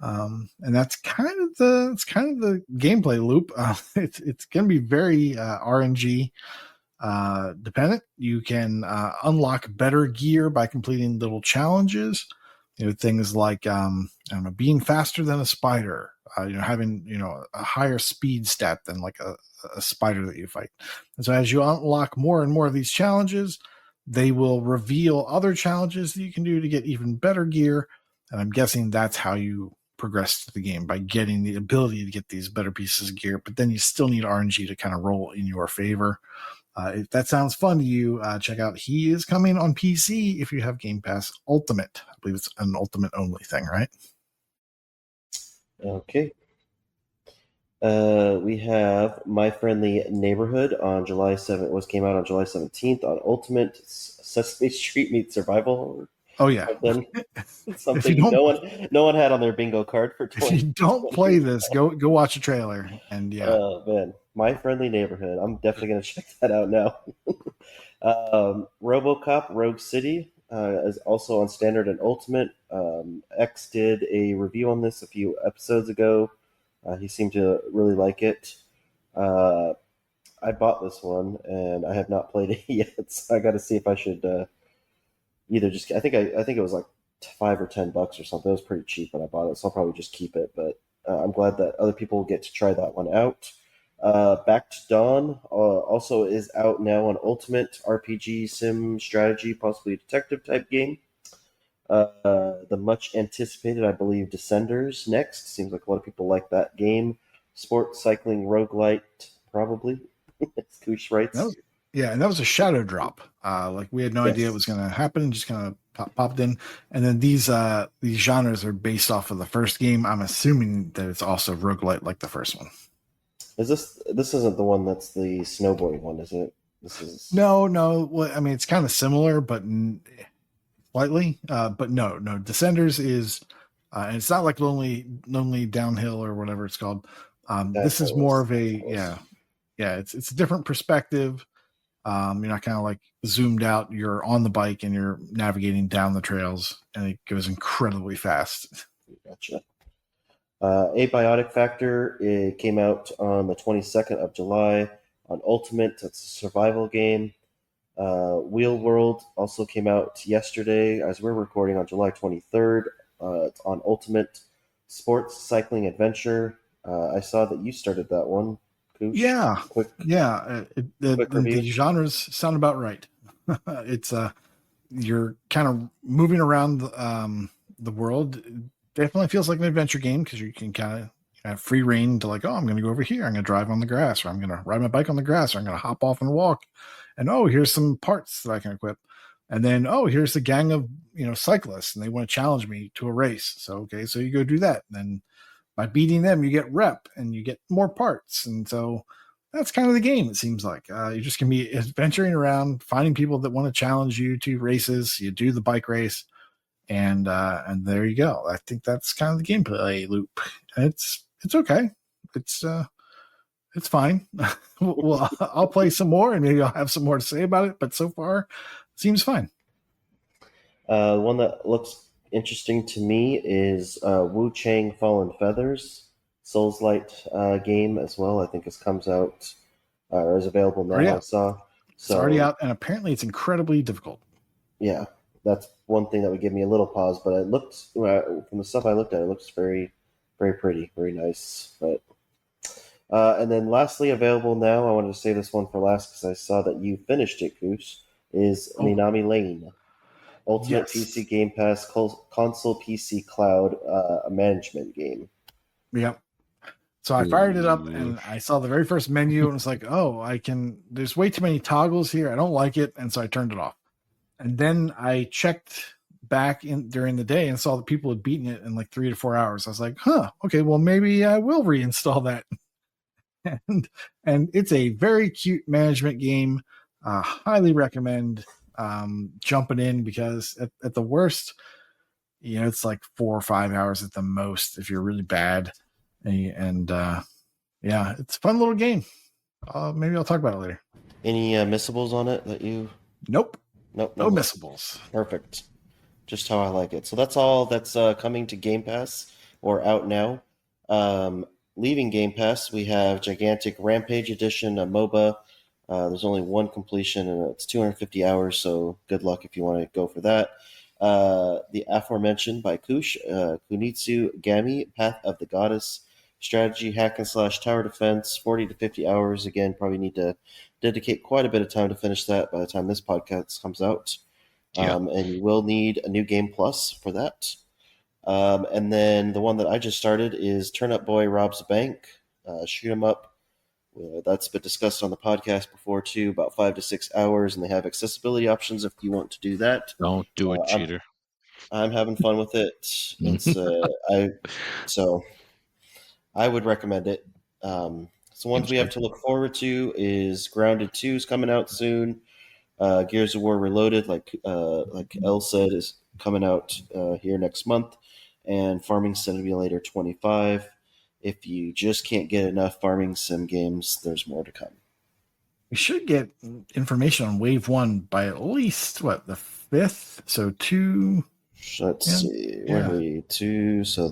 And that's kind of the gameplay loop. It's going to be very RNG dependent. You can unlock better gear by completing little challenges. Things like being faster than a spider. Having a higher speed stat than like a spider that you fight. And so as you unlock more and more of these challenges, they will reveal other challenges that you can do to get even better gear. And I'm guessing that's how you progress to the game, by getting the ability to get these better pieces of gear. But then you still need RNG to kind of roll in your favor. If that sounds fun to you, check out He Is Coming on PC if you have Game Pass Ultimate. I believe it's an Ultimate only thing, right? Okay. We have My Friendly Neighborhood on July 7th. Came out on July 17th on Ultimate. Sesame Street meets Survival. Oh yeah, something no one had on their bingo card for 20. If you don't play this, go watch a trailer. And yeah, oh man, My Friendly Neighborhood. I'm definitely gonna check that out now. RoboCop Rogue City is also on Standard and Ultimate. X did a review on this a few episodes ago. He seemed to really like it. I bought this one and I have not played it yet, so I got to see if I should. Either just I think it was like $5 or $10 or something. It was pretty cheap when I bought it, so I'll probably just keep it. But I'm glad that other people get to try that one out. Back to Dawn also is out now on Ultimate. RPG sim strategy, possibly a detective type game. The much anticipated, I believe, Descenders next. Seems like a lot of people like that game. Sports cycling roguelite, probably. It's Koosh writes. Yeah, and that was a shadow drop. Like we had no idea it was going to happen. Just kind of popped in, and then these genres are based off of the first game. I'm assuming that it's also roguelite like the first one. Is this isn't the one that's the snowboarding one, is it? This is no. Well, I mean, it's kind of similar, but slightly. But no. Descenders is, and it's not like lonely downhill or whatever it's called. This is more of a It's a different perspective. You're not kind of like zoomed out. You're on the bike and you're navigating down the trails, and it goes incredibly fast. Gotcha. Abiotic Factor, it came out on the 22nd of July on Ultimate. It's a survival game. Wheel World also came out yesterday as we're recording on July 23rd. It's on Ultimate. Sports Cycling Adventure. I saw that you started that one. Koosh. Yeah. The genres sound about right. It's you're kind of moving around the world. It definitely feels like an adventure game because you can kind have free reign to like, oh, I'm going to go over here. I'm going to drive on the grass, or I'm going to ride my bike on the grass, or I'm going to hop off and walk. And oh, here's some parts that I can equip. And then, oh, here's the gang of, cyclists, and they want to challenge me to a race. So, okay, so you go do that. And then by beating them, you get rep and you get more parts. And so that's kind of the game, it seems like. You're just going to be adventuring around, finding people that want to challenge you to races. You do the bike race, and there you go. I think that's kind of the gameplay loop. It's okay. It's fine. Well, I'll play some more, and maybe I'll have some more to say about it. But so far, it seems fine. One that looks interesting to me is Wu Chang Fallen Feathers, Souls-Light game as well. I think it comes out or is available now. I saw. It's already out, and apparently it's incredibly difficult. Yeah, that's one thing that would give me a little pause. But it looked, from the stuff I looked at, it looks very, very pretty, very nice. But and then lastly, available now, I wanted to say this one for last because I saw that you finished it, Koosh, is Minami Lane. Ultimate PC Game Pass console PC cloud management game. Yep. So I fired it up and I saw the very first menu and it's like, oh, there's way too many toggles here. I don't like it. And so I turned it off. And then I checked back in during the day and saw that people had beaten it in like 3 to 4 hours. I was like, okay, well, maybe I will reinstall that. And it's a very cute management game. Highly recommend jumping in because at the worst, it's like 4 or 5 hours at the most if you're really bad. And it's a fun little game. Maybe I'll talk about it later. Any missables on it that you? Nope. No missables. Perfect. Just how I like it. So that's all that's coming to Game Pass or out now. Leaving Game Pass, we have Gigantic Rampage Edition, a MOBA. There's only one completion, and it's 250 hours, so good luck if you want to go for that. The aforementioned by Koosh, Kunitsu-Gami, Path of the Goddess, strategy, hack and slash, tower defense, 40 to 50 hours. Again, probably need to dedicate quite a bit of time to finish that by the time this podcast comes out. Yeah. And you will need a new Game Plus for that. And then the one that I just started is Turnip Boy Robs a Bank, shoot 'em up. That's been discussed on the podcast before too, about 5 to 6 hours, and they have accessibility options if you want to do that. Don't do it, cheater. I'm having fun with it. It's so I would recommend it. So ones we have to look forward to is Grounded 2 is coming out soon. Gears of War Reloaded, like Elle said, is coming out here next month, and Farming Simulator 25. If you just can't get enough farming sim games, there's more to come. We should get information on Wave 1 by at least, the 5th? So 2... Let's see. Where are we? 2. So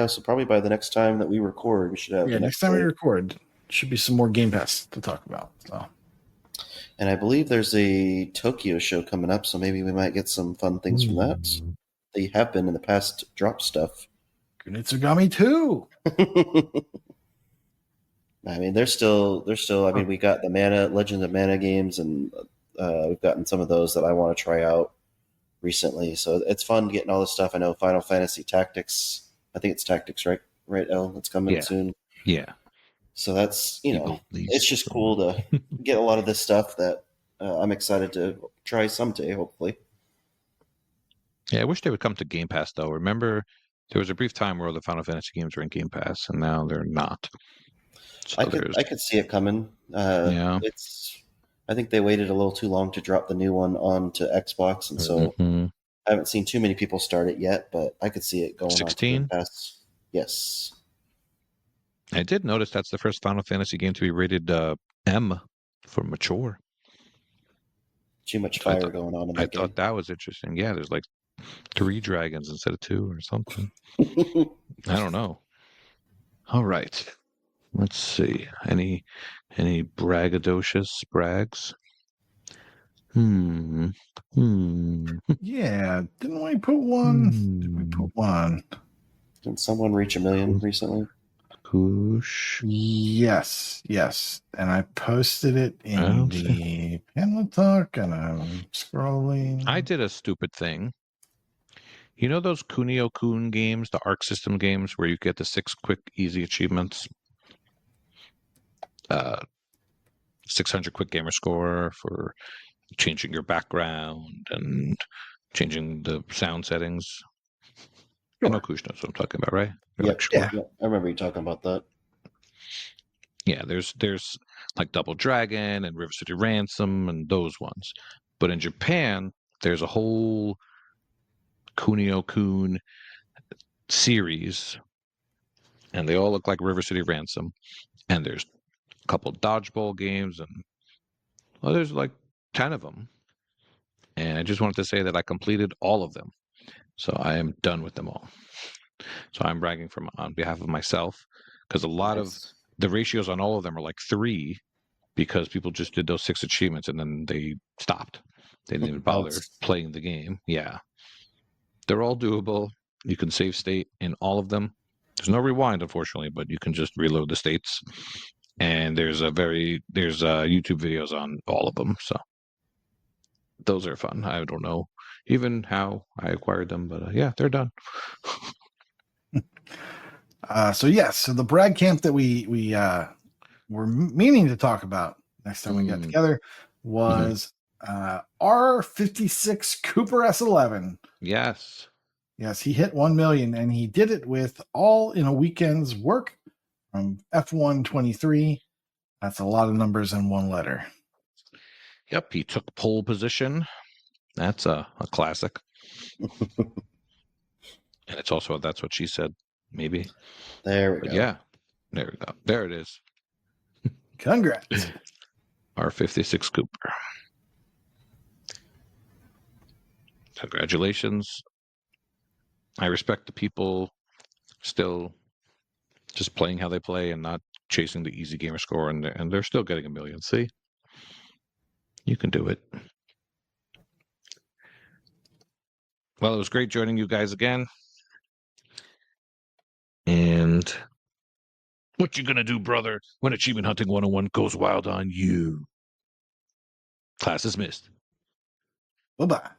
so probably by the next time that we record, we should have... Yeah, next time we record, should be some more Game Pass to talk about. So. And I believe there's a Tokyo show coming up, so maybe we might get some fun things from that. They have been in the past drop stuff. Kunitsu-Gami 2. I mean, they're still. I mean, we got the Legend of Mana games, and we've gotten some of those that I want to try out recently. So it's fun getting all this stuff. I know Final Fantasy Tactics. I think it's Tactics, right? Right, Elle? That's coming soon. Yeah. So that's it's just cool to get a lot of this stuff that I'm excited to try someday, hopefully. Yeah, I wish they would come to Game Pass though. Remember, there was a brief time where the Final Fantasy games were in Game Pass, and now they're not. So I could see it coming. I think they waited a little too long to drop the new one onto Xbox, and so I haven't seen too many people start it yet. But I could see it going 16? on to Game Pass. Yes, I did notice that's the first Final Fantasy game to be rated M for mature. Too much fire going on in that game. I thought that was interesting. Yeah, there's like 3 dragons instead of 2 or something. I don't know. All right. Let's see. Any braggadocious brags? Yeah. Didn't we put one? Did we put one? Did someone reach 1 million recently? Koosh. Yes. And I posted it in the panel talk, and I'm scrolling. I did a stupid thing. You know those Kunio-kun games, the Arc System games, where you get the 6 quick, easy achievements? 600 quick gamer score for changing your background and changing the sound settings. Sure. I know Koosh knows what I'm talking about, right? Yep. Like, sure. I remember you talking about that. Yeah, there's like Double Dragon and River City Ransom and those ones. But in Japan, there's a whole Kunio-kun series, and they all look like River City Ransom. And there's a couple dodgeball games, and there's like 10 of them. And I just wanted to say that I completed all of them. So I am done with them all. So I'm bragging on behalf of myself, because a lot of the ratios on all of them are like 3, because people just did those 6 achievements and then they stopped. They didn't even bother playing the game. Yeah. They're all doable. You can save state in all of them. There's no rewind, unfortunately, but you can just reload the states. And there's YouTube videos on all of them. So those are fun. I don't know even how I acquired them, but yeah, they're done. So the brag camp that we were meaning to talk about next time we got together was R56 Cooper S11. Yes, he hit 1 million, and he did it with all in a weekend's work from F123. That's a lot of numbers in one letter. Yep, he took pole position. That's a classic. And it's also That's What She Said, maybe. There we go. Yeah, there we go. There it is. Congrats. R56 Cooper. Congratulations. I respect the people still just playing how they play and not chasing the easy gamer score, and they're still getting 1 million. See? You can do it. Well, it was great joining you guys again. And what you gonna do, brother, when Achievement Hunting 101 goes wild on you? Class dismissed. Bye-bye.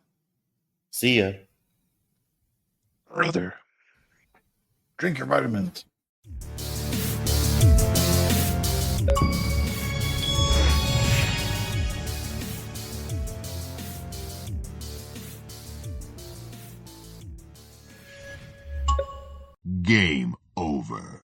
See ya. Brother. Drink your vitamins.